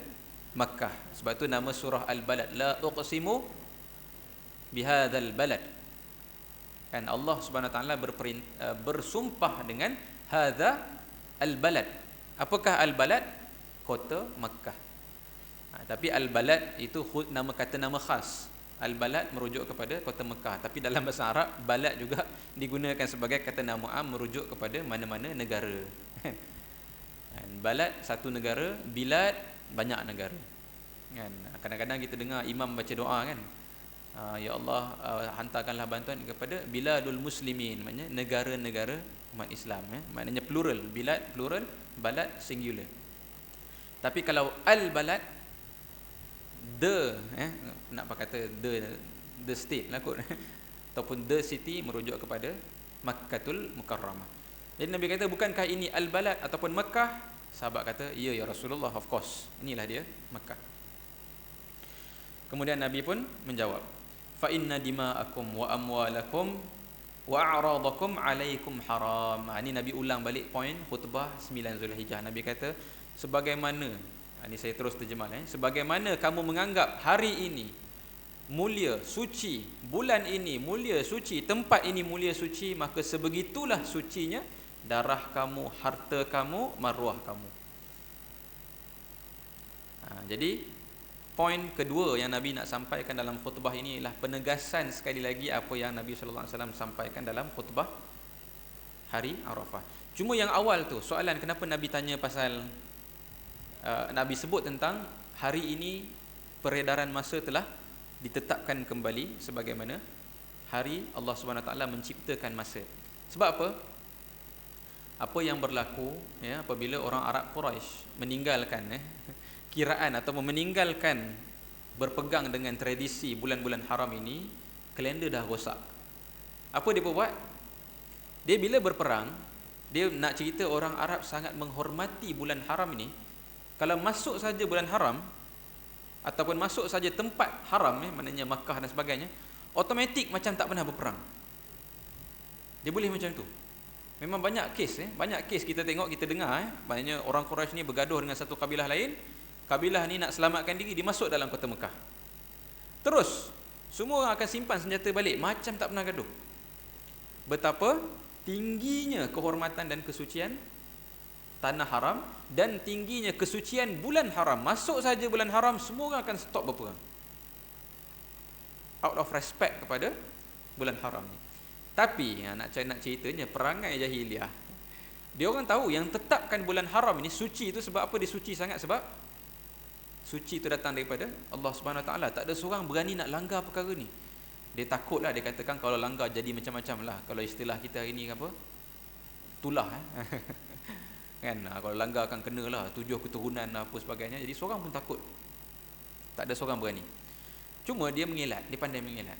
Makkah. Sebab tu nama surah Al-Balad, la uqsimu bihadzal balad. Kan Allah Subhanahu wa taala bersumpah dengan hadza al-balad. Apakah al-balad? Kota Makkah. Tapi al-balad itu nama kata nama khas. Al-balad merujuk kepada kota Mekah, tapi dalam bahasa Arab balad juga digunakan sebagai kata nama am merujuk kepada mana-mana negara. Kan, balad satu negara, bilad banyak negara. Kan, kadang-kadang kita dengar imam baca doa kan, ya Allah, hantarkanlah bantuan kepada biladul muslimin, maknanya negara-negara umat Islam, maknanya plural, bilad plural, balad singular. Tapi kalau al balad, nak kata the state lah kot ataupun the city, merujuk kepada Makkatul Mukarramah. Jadi Nabi kata, bukankah ini al balad ataupun Makkah? Sahabat kata, ya Rasulullah, of course, inilah dia Makkah. Kemudian Nabi pun menjawab, fa inna dima'akum wa amwalakum wa a'radakum alaikum haram. Ini Nabi ulang balik poin khutbah 9 Zulhijjah. Nabi kata, sebagaimana, ini saya terus terjemah, sebagaimana kamu menganggap hari ini mulia, suci, bulan ini mulia, suci, tempat ini mulia, suci, maka sebegitulah sucinya darah kamu, harta kamu, maruah kamu. Jadi poin kedua yang Nabi nak sampaikan dalam khutbah ini ialah penegasan sekali lagi apa yang Nabi sallallahu alaihi wasallam sampaikan dalam khutbah hari Arafah. Cuma yang awal tu soalan, kenapa Nabi tanya pasal Nabi sebut tentang hari ini peredaran masa telah ditetapkan kembali sebagaimana hari Allah Subhanahu Wa Taala menciptakan masa. Sebab apa? Apa yang berlaku apabila orang Arab Quraisy meninggalkan kiraan atau meninggalkan berpegang dengan tradisi bulan-bulan haram ini, kalender dah rosak. Apa dia buat? Dia bila berperang, dia nak cerita orang Arab sangat menghormati bulan haram ini. Kalau masuk saja bulan haram ataupun masuk saja tempat haram, maknanya Makkah dan sebagainya, automatik macam tak pernah berperang. Dia boleh macam tu. Memang banyak kes kita tengok, kita dengar, maknanya orang Quraisy ni bergaduh dengan satu kabilah lain. Kabilah ni nak selamatkan diri, dia masuk dalam kota Mekah. Terus semua orang akan simpan senjata balik, macam tak pernah gaduh. Betapa tingginya kehormatan dan kesucian tanah haram dan tingginya kesucian bulan haram. Masuk saja bulan haram, semua orang akan stop berperang, out of respect kepada bulan haram ni. Tapi nak ceritanya perangai jahiliah, dia orang tahu yang tetapkan bulan haram ini suci itu sebab apa dia suci sangat? Sebab suci itu datang daripada Allah Subhanahu Wa Taala. Tak ada seorang berani nak langgar perkara ni. Dia takutlah, dia katakan kalau langgar jadi macam-macam lah. Kalau istilah kita hari ni apa? Tulah kan, kalau langgar akan kenalah 7 keturunan apa sebagainya. Jadi seorang pun takut. Tak ada seorang berani. Cuma dia mengelak, dia pandai mengelak.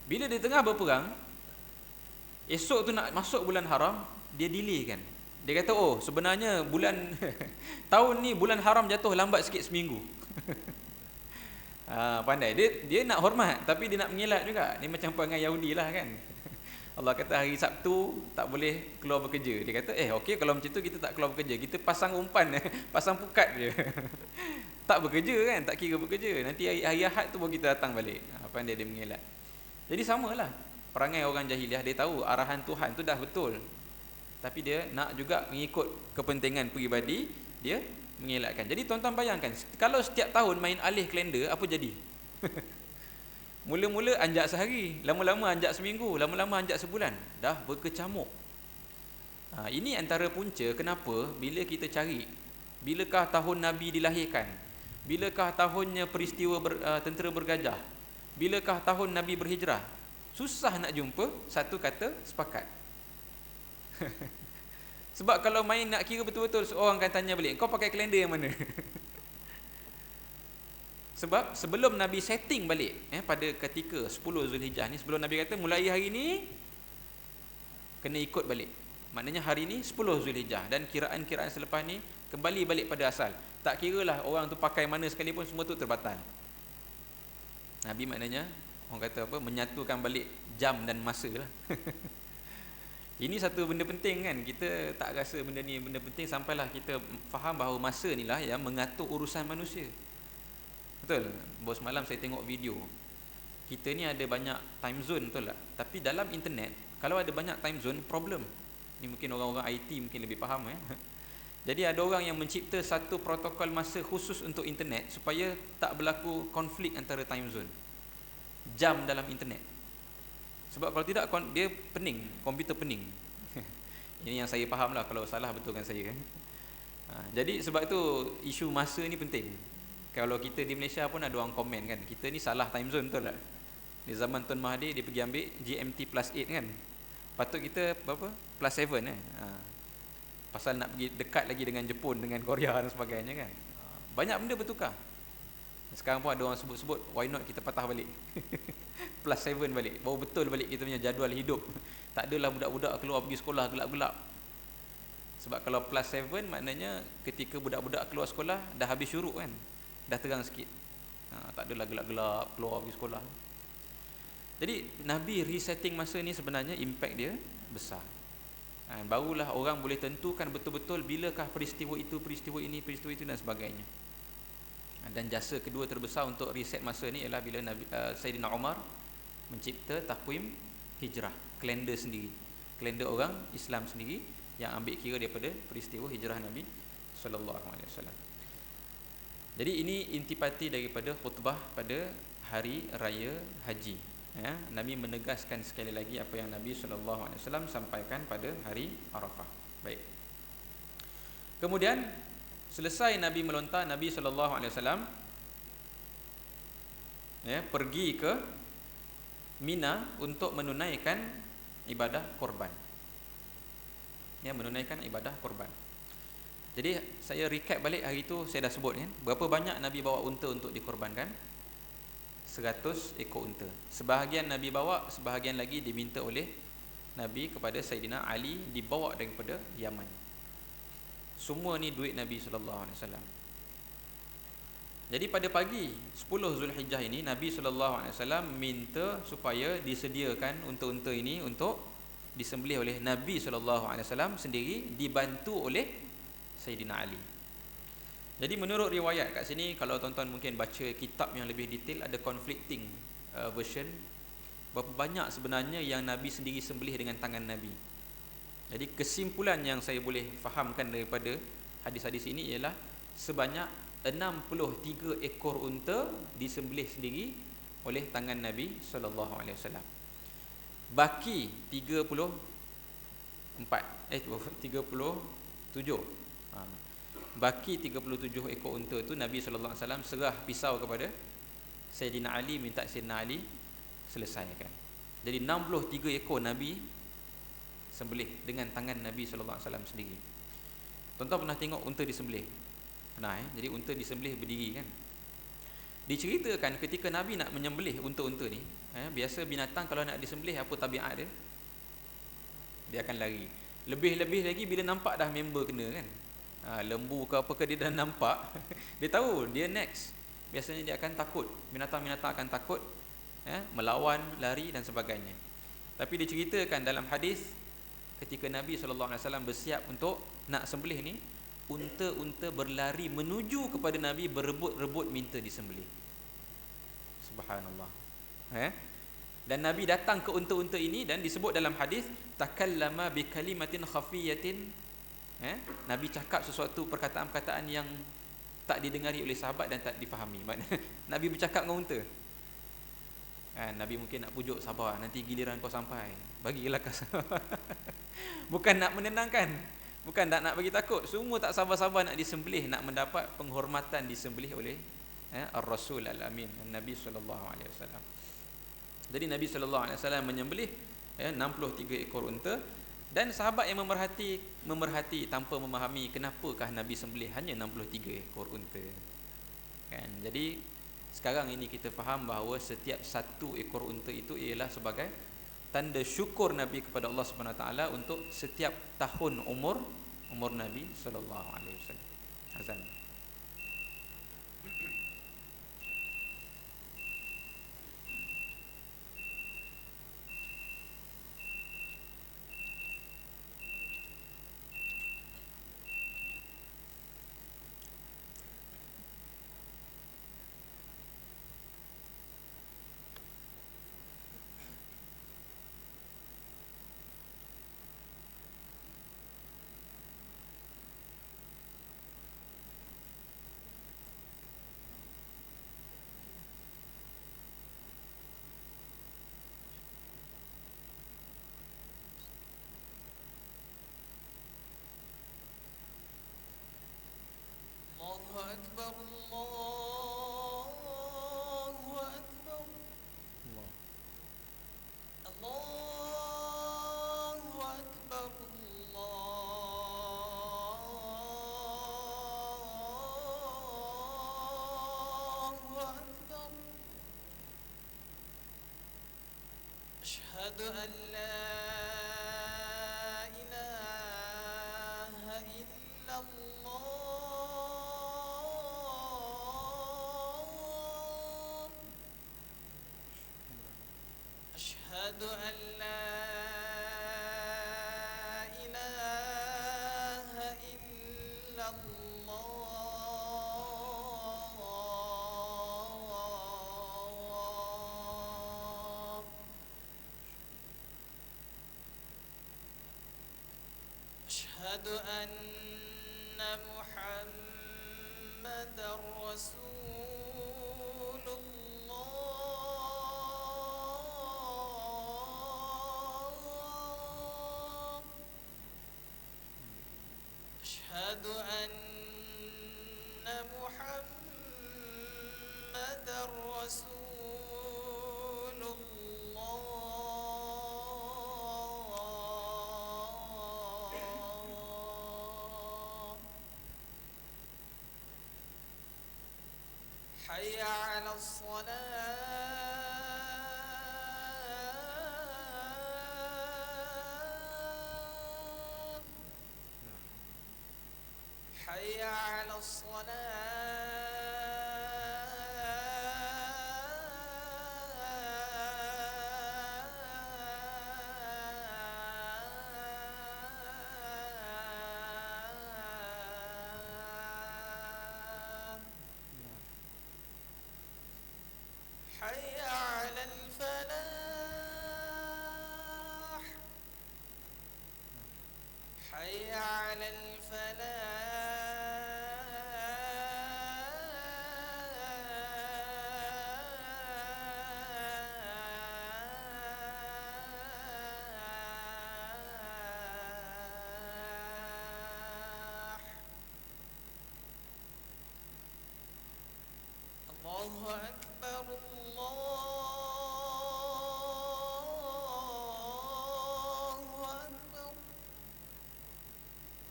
Bila dia tengah berperang, esok tu nak masuk bulan haram, dia delay kan. Dia kata, oh sebenarnya bulan tahun ni bulan haram jatuh lambat sikit seminggu. Pandai. Dia nak hormat, tapi dia nak mengelak juga. Ni macam perangai Yahudi lah kan. Allah kata hari Sabtu tak boleh keluar bekerja. Dia kata, okey, kalau macam tu kita tak keluar bekerja, kita pasang umpan, pasang pukat je. Tak bekerja kan, tak kira bekerja. Nanti hari Ahad tu baru kita datang balik. Pandai dia mengelak. Jadi samalah perangai orang jahiliah. Dia tahu arahan Tuhan tu dah betul, tapi dia nak juga mengikut kepentingan peribadi, dia mengelakkan. Jadi tuan-tuan bayangkan, kalau setiap tahun main alih kalender, apa jadi? Mula-mula anjak sehari, lama-lama anjak seminggu, lama-lama anjak sebulan, dah berkecamuk. Ini antara punca kenapa bila kita cari bilakah tahun Nabi dilahirkan, bilakah tahunnya peristiwa tentera bergajah, bilakah tahun Nabi berhijrah, susah nak jumpa satu kata sepakat. Sebab kalau main nak kira betul-betul, seorang akan tanya balik, kau pakai kalender yang mana? Sebab sebelum Nabi setting balik pada ketika 10 Zulhijjah ni, sebelum Nabi kata mulai hari ni kena ikut balik, maknanya hari ni 10 Zulhijjah, dan kiraan-kiraan selepas ni kembali balik pada asal. Tak kiralah orang tu pakai mana sekalipun, semua tu terbatal. Nabi maknanya orang kata apa, menyatukan balik jam dan masa lah. Ini satu benda penting kan, kita tak rasa benda ni benda penting sampailah kita faham bahawa masa ni lah yang mengatur urusan manusia. Betul? Bos malam saya tengok video, kita ni ada banyak time zone, betul tak? Tapi dalam internet, kalau ada banyak time zone, problem. Ni mungkin orang-orang IT mungkin lebih faham Jadi ada orang yang mencipta satu protokol masa khusus untuk internet supaya tak berlaku konflik antara time zone, jam dalam internet. Sebab kalau tidak dia pening, komputer pening. Ini yang saya faham lah, kalau salah betulkan saya. Jadi sebab tu isu masa ni penting. Kalau kita di Malaysia pun ada orang komen kan, kita ni salah time zone, betul tak? Di zaman Tun Mahathir dia pergi ambil GMT +8 kan, patut kita berapa? +7 kan. Pasal nak pergi dekat lagi dengan Jepun, dengan Korea dan sebagainya kan. Banyak benda bertukar. Sekarang pun ada orang sebut-sebut, why not kita patah balik +7 balik, baru betul balik kita punya jadual hidup. Tak adalah budak-budak keluar pergi sekolah gelap-gelap. Sebab kalau +7 maknanya ketika budak-budak keluar sekolah dah habis syuruk kan, dah terang sikit. Tak adalah gelap-gelap keluar pergi sekolah. Jadi Nabi resetting masa ni sebenarnya impact dia besar. Barulah orang boleh tentukan betul-betul bilakah peristiwa itu, peristiwa ini, peristiwa itu dan sebagainya. Dan jasa kedua terbesar untuk reset masa ni ialah bila Sayyidina Umar mencipta takwim hijrah, kalender sendiri, kalender orang Islam sendiri yang ambil kira daripada peristiwa hijrah Nabi sallallahu alaihi wasallam. Jadi ini intipati daripada khutbah pada hari raya haji. Nabi menegaskan sekali lagi apa yang Nabi sallallahu alaihi wasallam sampaikan pada hari Arafah. Baik. Kemudian selesai Nabi melontar, Nabi sallallahu alaihi wasallam pergi ke Mina untuk menunaikan ibadah korban. Menunaikan ibadah korban. Jadi saya recap balik, hari itu saya dah sebut kan, berapa banyak Nabi bawa unta untuk dikorbankan? 100 ekor unta. Sebahagian Nabi bawa, sebahagian lagi diminta oleh Nabi kepada Sayyidina Ali, dibawa daripada Yaman. Semua ni duit Nabi sallallahu alaihi wasallam. Jadi pada pagi 10 Zulhijjah ini, Nabi sallallahu alaihi wasallam minta supaya disediakan unta-unta ini untuk disembelih oleh Nabi sallallahu alaihi wasallam sendiri, dibantu oleh Sayyidina Ali. Jadi menurut riwayat kat sini, kalau tuan-tuan mungkin baca kitab yang lebih detail, ada conflicting version berapa banyak sebenarnya yang Nabi sendiri sembelih dengan tangan Nabi. Jadi kesimpulan yang saya boleh fahamkan daripada hadis-hadis ini ialah sebanyak 63 ekor unta disembelih sendiri oleh tangan Nabi sallallahu alaihi wasallam. Baki 37 baki 37 ekor unta tu Nabi sallallahu alaihi wasallam serah pisau kepada Sayyidina Ali, minta Sayyidina Ali selesaikan. Jadi 63 ekor Nabi sembelih dengan tangan Nabi sallallahu alaihi wasallam sendiri. Tuan-tuan pernah tengok unta disembelih? Pernah Jadi unta disembelih berdiri kan. Diceritakan ketika Nabi nak menyembelih unta-unta ni, biasa binatang kalau nak disembelih apa tabiat dia? Dia akan lari. Lebih-lebih lagi bila nampak dah member kena kan. Lembu ke apa ke dia dah nampak, dia tahu dia next. Biasanya dia akan takut, binatang-binatang akan takut, melawan, lari dan sebagainya. Tapi diceritakan dalam hadis ketika Nabi sallallahu alaihi wasallam bersiap untuk nak sembelih ni, unta-unta berlari menuju kepada Nabi, berebut-rebut minta disembelih. Subhanallah. Dan Nabi datang ke unta-unta ini dan disebut dalam hadis takallama bi kalimatin khafiyatin. Nabi cakap sesuatu perkataan-perkataan yang tak didengari oleh sahabat dan tak difahami. Nabi bercakap dengan unta. Nabi mungkin nak pujuk, sabar, nanti giliran kau sampai, bagilah kau. Bukan nak menenangkan, bukan nak bagi takut. Semua tak sabar-sabar nak disembelih, nak mendapat penghormatan disembelih oleh Ar-Rasul Al-Amin, Nabi sallallahu alaihi wasallam. Jadi Nabi sallallahu alaihi wasallam menyembelih 63 ekor unta. Dan sahabat yang memerhati tanpa memahami kenapakah Nabi sembelih hanya 63 ekor unta. Kan? Jadi sekarang ini kita faham bahawa setiap satu ekor unta itu ialah sebagai tanda syukur Nabi kepada Allah Subhanahu Wa Taala untuk setiap tahun umur Nabi sallallahu alaihi wasallam. Azan. الله أكبر الله أكبر الله الله أكبر الله أكبر أشهد أن لا إله إلا الله أشهد أن لا إله إلا الله أشهد أن محمدا رسول الله أشهد أن محمدا رسول الله حي على الصلاة حي على الصلاة حي على الفلاح حي على الفلاح الله أكبر الله أكبر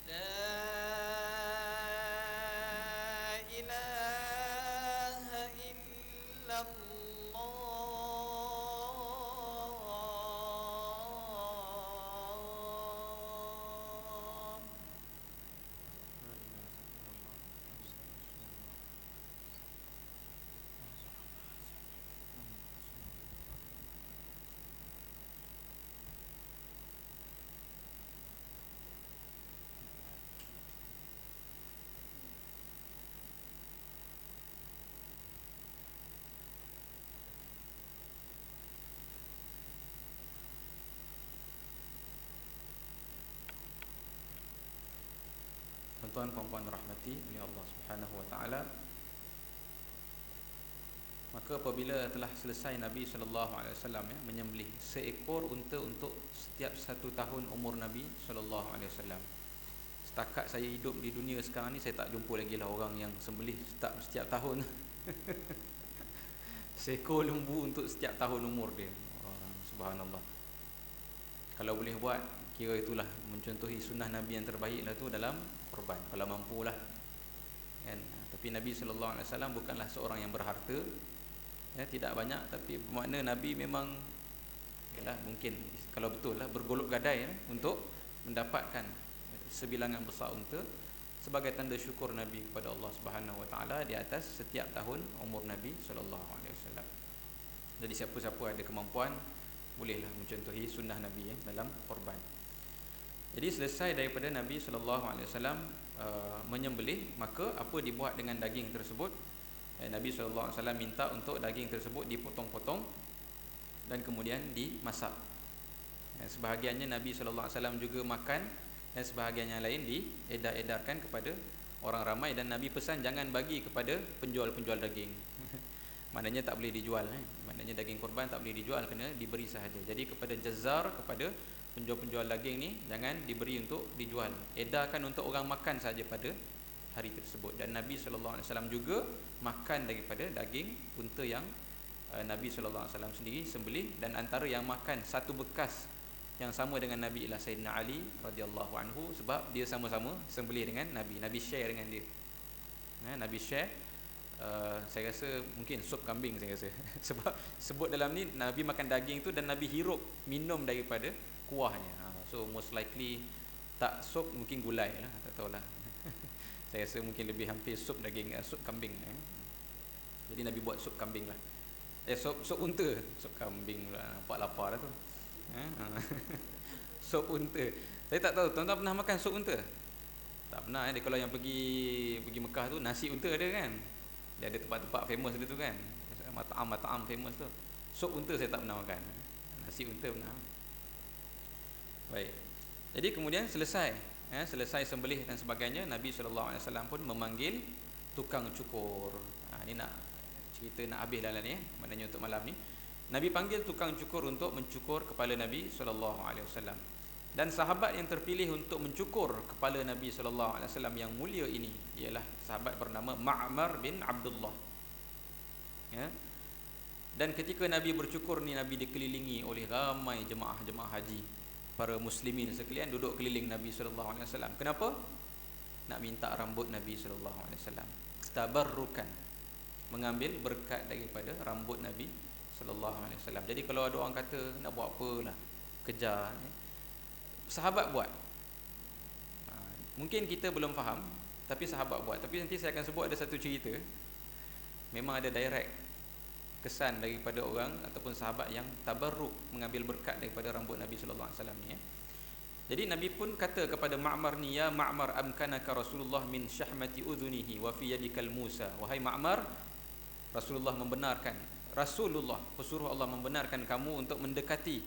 لا إله إلا الله لا إله إلا الله Tuan-tuan puan-puan rahmati oleh Allah Subhanahu wa taala. Maka apabila telah selesai Nabi sallallahu alaihi wasallam menyembelih seekor unta untuk setiap 1 tahun umur Nabi sallallahu alaihi wasallam. Setakat saya hidup di dunia sekarang ni, saya tak jumpa lagi lah orang yang sembelih setiap tahun seekor lembu untuk setiap tahun umur dia. Subhanallah. Kalau boleh buat, kira itulah mencontohi sunnah Nabi yang terbaik lah tu dalam korban, kalau mampulah kan. Tapi Nabi sallallahu alaihi wasallam bukanlah seorang yang berharta, tidak banyak, tapi bermakna Nabi memang yalah, mungkin kalau betul lah bergolok gadai untuk mendapatkan sebilangan besar unta sebagai tanda syukur Nabi kepada Allah Subhanahu wa taala di atas setiap tahun umur Nabi sallallahu alaihi wasallam. Jadi siapa-siapa ada kemampuan bolehlah mencontohi sunnah Nabi dalam korban. Jadi selesai daripada Nabi sallallahu alaihi wasallam menyembelih, maka apa dibuat dengan daging tersebut? Nabi sallallahu alaihi wasallam minta untuk daging tersebut dipotong-potong dan kemudian dimasak. Sebahagiannya Nabi sallallahu alaihi wasallam juga makan, dan sebahagian yang lain diedar-edarkan kepada orang ramai, dan Nabi pesan jangan bagi kepada penjual-penjual daging. Maknanya tak boleh dijual, maknanya daging korban tak boleh dijual, kena diberi sahaja. Jadi kepada jazar, kepada penjual-penjual daging ni, jangan diberi untuk dijual, edarkan untuk orang makan saja pada hari tersebut. Dan Nabi SAW juga makan daripada daging unta yang Nabi SAW sendiri sembelih, dan antara yang makan satu bekas yang sama dengan Nabi ialah Sayyidina Ali radhiyallahu anhu, sebab dia sama-sama sembelih dengan Nabi. Nabi share dengan dia. Nabi share. Saya rasa mungkin sup kambing saya rasa. Sebab sebut dalam ni Nabi makan daging tu dan Nabi hirup minum daripada kuahnya. So most likely tak sup, mungkin gulai lah, tak tahulah. Saya rasa mungkin lebih hampir sup daging, sup kambing. Jadi Nabi buat sup kambing lah. Sup unta, sup kambing lah. Nampak lapar lah tu. Sup unta. Saya tak tahu tuan-tuan pernah makan sup unta? Tak pernah. Kalau yang pergi Mekah tu, nasi unta ada kan? Dia ada tempat-tempat famous dia tu kan, mat'am famous tu. Sup unta saya tak pernah makan. Nasi unta pernah. Baik. Jadi kemudian selesai sembelih dan sebagainya, Nabi SAW pun memanggil tukang cukur. Ini nak cerita nak habis dalam ni, maknanya untuk malam ni. Nabi panggil tukang cukur untuk mencukur kepala Nabi SAW. Dan sahabat yang terpilih untuk mencukur kepala Nabi SAW yang mulia ini ialah sahabat bernama Ma'mar bin Abdullah. Dan ketika Nabi bercukur ni, Nabi dikelilingi oleh ramai jemaah haji, para muslimin sekalian duduk keliling Nabi SAW. Kenapa? Nak minta rambut Nabi SAW. Tabarrukan, mengambil berkat daripada rambut Nabi SAW. Jadi kalau ada orang kata nak buat apalah, kejar, sahabat buat. Mungkin kita belum faham, tapi sahabat buat. Tapi nanti saya akan sebut ada satu cerita, memang ada direct kesan daripada orang ataupun sahabat yang tabarruk, mengambil berkat daripada rambut Nabi SAW ni. Jadi Nabi pun kata kepada Ma'mar ni, ya Ma'mar, amkanaka Rasulullah min syahmati udhunihi wa fi yadikal Musa. Wahai Ma'mar, Rasulullah pesuruh Allah membenarkan kamu untuk mendekati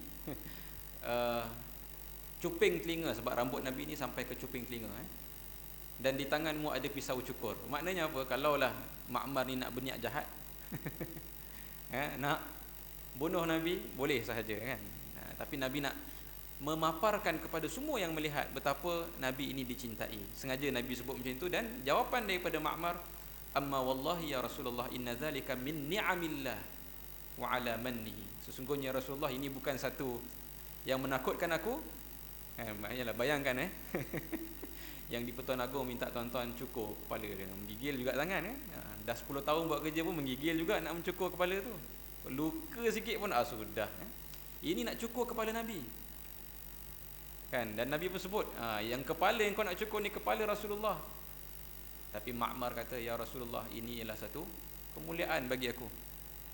cuping telinga, sebab rambut Nabi ni sampai ke cuping telinga. Dan di tanganmu ada pisau cukur. Maknanya apa? Kalaulah Ma'mar ni nak berniat jahat, nak bunuh Nabi, boleh sahaja kan. Tapi Nabi nak memaparkan kepada semua yang melihat betapa Nabi ini dicintai. Sengaja Nabi sebut macam itu. Dan jawapan daripada Ma'mar, amma wallahi ya Rasulullah, inna dzalika min ni'amillah wa ala mannihi. Sesungguhnya Rasulullah, ini bukan satu yang menakutkan aku. Maknanya bayangkan yang di Pertuan Agong minta tuan-tuan cukur kepala dia, menggigil juga tangan dah 10 tahun buat kerja pun menggigil juga nak mencukur kepala tu. Luka sikit pun sudah. Ini nak cukur kepala Nabi kan. Dan Nabi pun sebut, yang kepala yang kau nak cukur ni kepala Rasulullah. Tapi Ma'mar kata, ya Rasulullah, ini ialah satu kemuliaan bagi aku,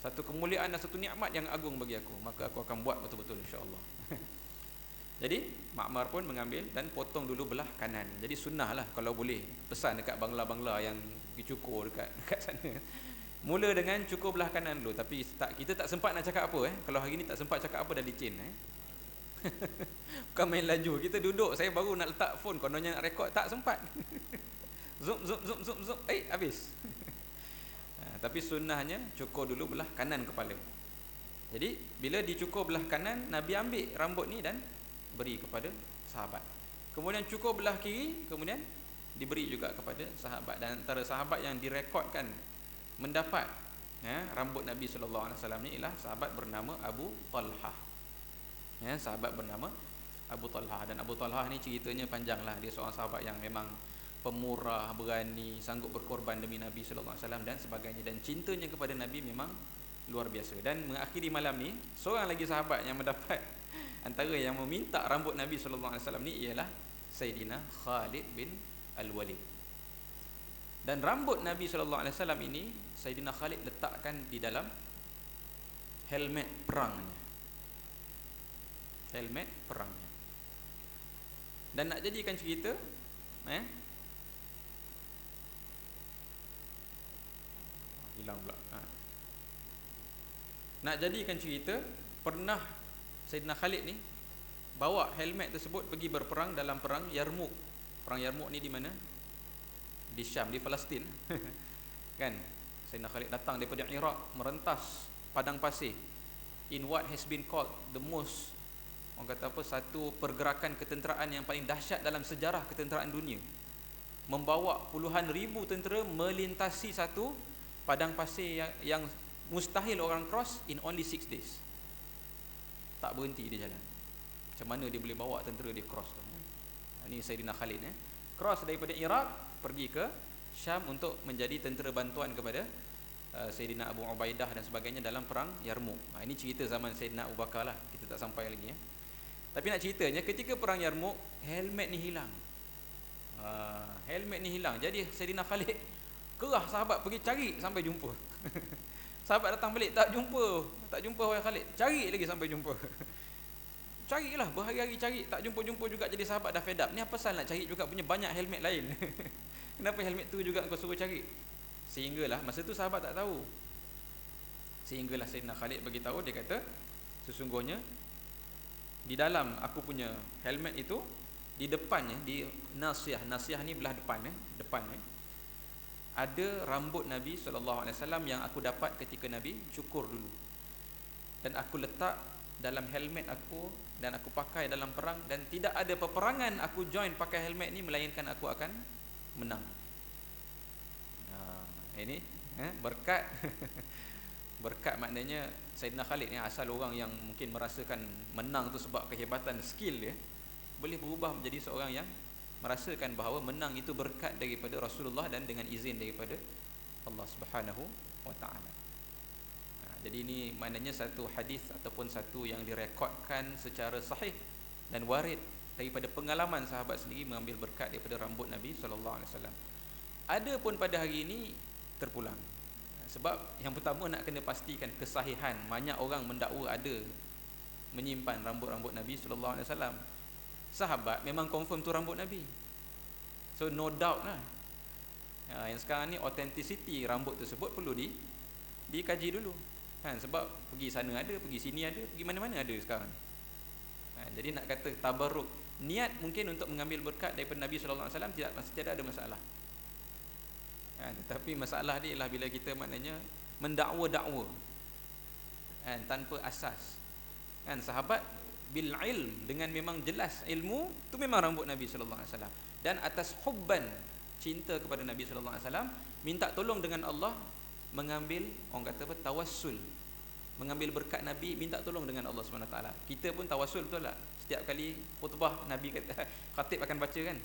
satu kemuliaan dan satu nikmat yang agung bagi aku, maka aku akan buat betul-betul insya-Allah. Jadi Ma'mar pun mengambil dan potong dulu belah kanan. Jadi sunnah lah kalau boleh, pesan dekat bangla-bangla yang dicukur dekat sana, mula dengan cukur belah kanan dulu. Tapi kita tak sempat nak cakap apa kalau hari ni tak sempat cakap apa dah licin bukan main laju. Kita duduk, saya baru nak letak phone, kononnya nak rekod, tak sempat. Zoom, habis. Tapi sunnahnya cukur dulu belah kanan kepala. Jadi bila dicukur belah kanan, Nabi ambil rambut ni dan beri kepada sahabat. Kemudian cukur belah kiri, kemudian diberi juga kepada sahabat. Dan antara sahabat yang direkodkan mendapat rambut Nabi SAW ni ialah sahabat bernama Abu Talhah. Sahabat bernama Abu Talhah. Dan Abu Talhah ni ceritanya panjang lah. Dia seorang sahabat yang memang pemurah, berani, sanggup berkorban demi Nabi SAW dan sebagainya. Dan cintanya kepada Nabi memang luar biasa. Dan mengakhiri malam ni, seorang lagi sahabat yang mendapat antara yang meminta rambut Nabi SAW ni ialah Sayyidina Khalid bin Al-Walid. Dan rambut Nabi SAW ini Sayyidina Khalid letakkan di dalam helmet perangnya. Dan nak jadikan cerita, hilang pula. Nak jadikan cerita, pernah Sayyidina Khalid ni bawa helmet tersebut pergi berperang dalam perang Yarmouk. Perang Yarmouk ni di mana? Di Syam, di Palestin. Kan? Sayyidina Khalid datang daripada Iraq, merentas padang pasir in what has been called the most, orang kata apa, satu pergerakan ketenteraan yang paling dahsyat dalam sejarah ketenteraan dunia. membawa puluhan ribu tentera melintasi satu padang pasir yang mustahil orang cross in only 6 days. Tak berhenti dia jalan. Macam mana dia boleh bawa tentera dia cross tu? Ini Sayyidina Khalid cross daripada Iraq pergi ke Syam untuk menjadi tentera bantuan kepada Sayyidina Abu Ubaidah dan sebagainya dalam perang Yarmouk. Ini cerita zaman Sayyidina Abu Bakar lah, kita tak sampai lagi Tapi nak ceritanya, ketika perang Yarmouk, helmet ni hilang. Helmet ni hilang. Jadi Sayyidina Khalid kerah sahabat pergi cari sampai jumpa. Sahabat datang balik tak jumpa wahai Khalid. Cari lagi sampai jumpa. Carilah berhari-hari cari, tak jumpa-jumpa juga. Jadi sahabat dah fed up. Ni apa pasal nak cari juga punya banyak helmet lain? Kenapa helmet tu juga kau suruh cari? Sehinggalah masa tu sahabat tak tahu. Sehinggalah Sayyidina Khalid bagi tahu, dia kata sesungguhnya di dalam aku punya helmet itu, di depannya, di nasiyah ni belah depan ada rambut Nabi SAW yang aku dapat ketika Nabi cukur dulu, dan aku letak dalam helmet aku dan aku pakai dalam perang, dan tidak ada peperangan aku join pakai helmet ni melainkan aku akan menang. Ini berkat berkat maknanya Sayyidina Khalid ni asal orang yang mungkin merasakan menang tu sebab kehebatan skill dia, boleh berubah menjadi seorang yang merasakan bahawa menang itu berkat daripada Rasulullah dan dengan izin daripada Allah Subhanahu wa taala. Jadi ini maknanya satu hadis ataupun satu yang direkodkan secara sahih dan warid daripada pengalaman sahabat sendiri mengambil berkat daripada rambut Nabi sallallahu alaihi wasallam. Ada pun pada hari ini terpulang. Sebab yang pertama nak kena pastikan kesahihan. Banyak orang mendakwa ada menyimpan rambut-rambut Nabi sallallahu alaihi wasallam. Sahabat memang confirm tu rambut Nabi. So no doubt lah. Yang sekarang ni authenticity rambut tersebut perlu dikaji dulu. Sebab pergi sana ada, pergi sini ada, pergi mana-mana ada sekarang. Jadi nak kata tabarruk, niat mungkin untuk mengambil berkat daripada Nabi sallallahu alaihi wasallam tidak ada masalah. Tetapi masalah dia ialah bila kita maknanya mendakwa-dakwa tanpa asas. Sahabat bil ilm, dengan memang jelas ilmu tu memang rambut Nabi sallallahu alaihi wasallam, dan atas hubban, cinta kepada Nabi sallallahu alaihi wasallam, minta tolong dengan Allah, mengambil orang kata apa, tawassul, mengambil berkat Nabi, minta tolong dengan Allah Subhanahu Wa Taala. Kita pun tawassul, betul tak? Setiap kali khutbah Nabi kata, khatib akan baca kan,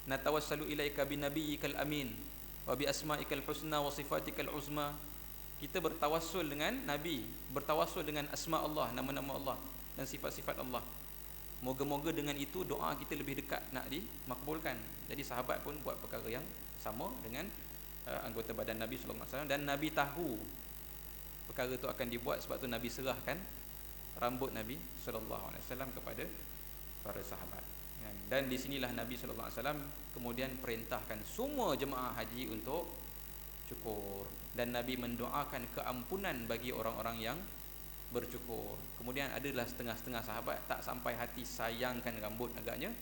natawassalu ilaika bin nabiyyikal amin wa bi asma'ikal husna wa sifatikal uzma. Kita bertawassul dengan Nabi, bertawassul dengan asma Allah, nama-nama Allah dan sifat-sifat Allah. Moga-moga dengan itu doa kita lebih dekat nak dimakbulkan. Jadi sahabat pun buat perkara yang sama dengan anggota badan Nabi sallallahu alaihi wasallam, dan Nabi tahu perkara itu akan dibuat, sebab tu Nabi serahkan rambut Nabi sallallahu alaihi wasallam kepada para sahabat. Dan di sinilah Nabi sallallahu alaihi wasallam kemudian perintahkan semua jemaah haji untuk cukur, dan Nabi mendoakan keampunan bagi orang-orang yang bercukur. Kemudian adalah setengah-setengah sahabat tak sampai hati sayangkan rambut agaknya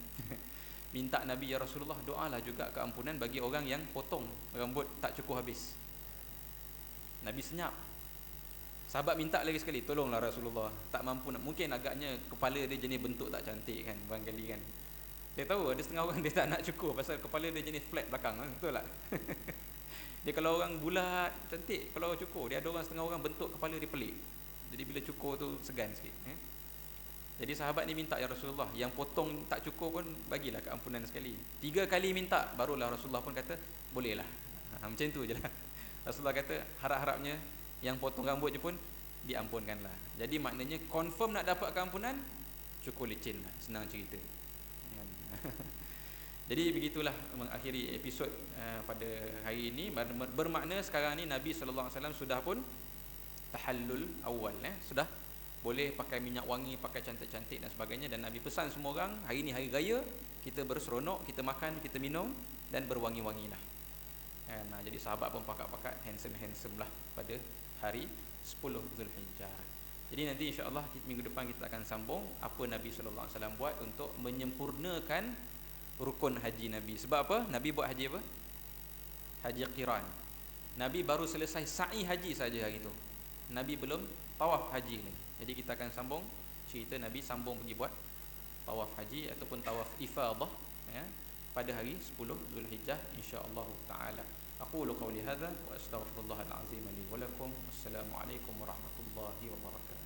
minta Nabi, ya Rasulullah, doalah juga keampunan bagi orang yang potong rambut tak cukur habis. Nabi senyap. Sahabat minta lagi sekali, tolonglah Rasulullah, tak mampu nak. Mungkin agaknya kepala dia jenis bentuk tak cantik kan, barangkali kan. Dia tahu ada setengah orang dia tak nak cukur pasal kepala dia jenis flat belakang, betul tak? Dia kalau orang bulat cantik, kalau cukur, dia ada orang setengah orang bentuk kepala dia pelik. Jadi bila cukur tu segan sikit. Jadi sahabat ni minta, ya Rasulullah, yang potong tak cukur pun bagilah keampunan sekali. 3 kali minta, barulah Rasulullah pun kata bolehlah. Macam tu je lah. Rasulullah kata harap-harapnya yang potong rambut je pun diampunkanlah. Jadi maknanya confirm nak dapat keampunan, cukur licin lah, senang cerita. Jadi begitulah mengakhiri episod pada hari ini. Bermakna sekarang ni Nabi sallallahu alaihi wasallam sudah pun tahallul awal, sudah boleh pakai minyak wangi, pakai cantik-cantik dan sebagainya. Dan Nabi pesan semua orang, hari ni hari raya, kita berseronok, kita makan, kita minum dan berwangi-wangilah. Jadi sahabat pun pakat-pakat handsome-handsome lah pada hari 10 Zulhijjah. Jadi nanti insya-Allah minggu depan kita akan sambung apa Nabi sallallahu alaihi wasallam buat untuk menyempurnakan rukun haji Nabi. Sebab apa? Nabi buat haji apa? Haji qiran. Nabi baru selesai sa'i haji saja hari itu. Nabi belum tawaf haji lagi. Jadi kita akan sambung cerita Nabi sambung pergi buat tawaf haji ataupun tawaf ifadah, pada hari 10 Zulhijjah insya-Allah taala. Aqulu qawli hadza wa astaghfirullahal azim li wa lakum. Wassalamualaikum warahmatullahi wabarakatuh.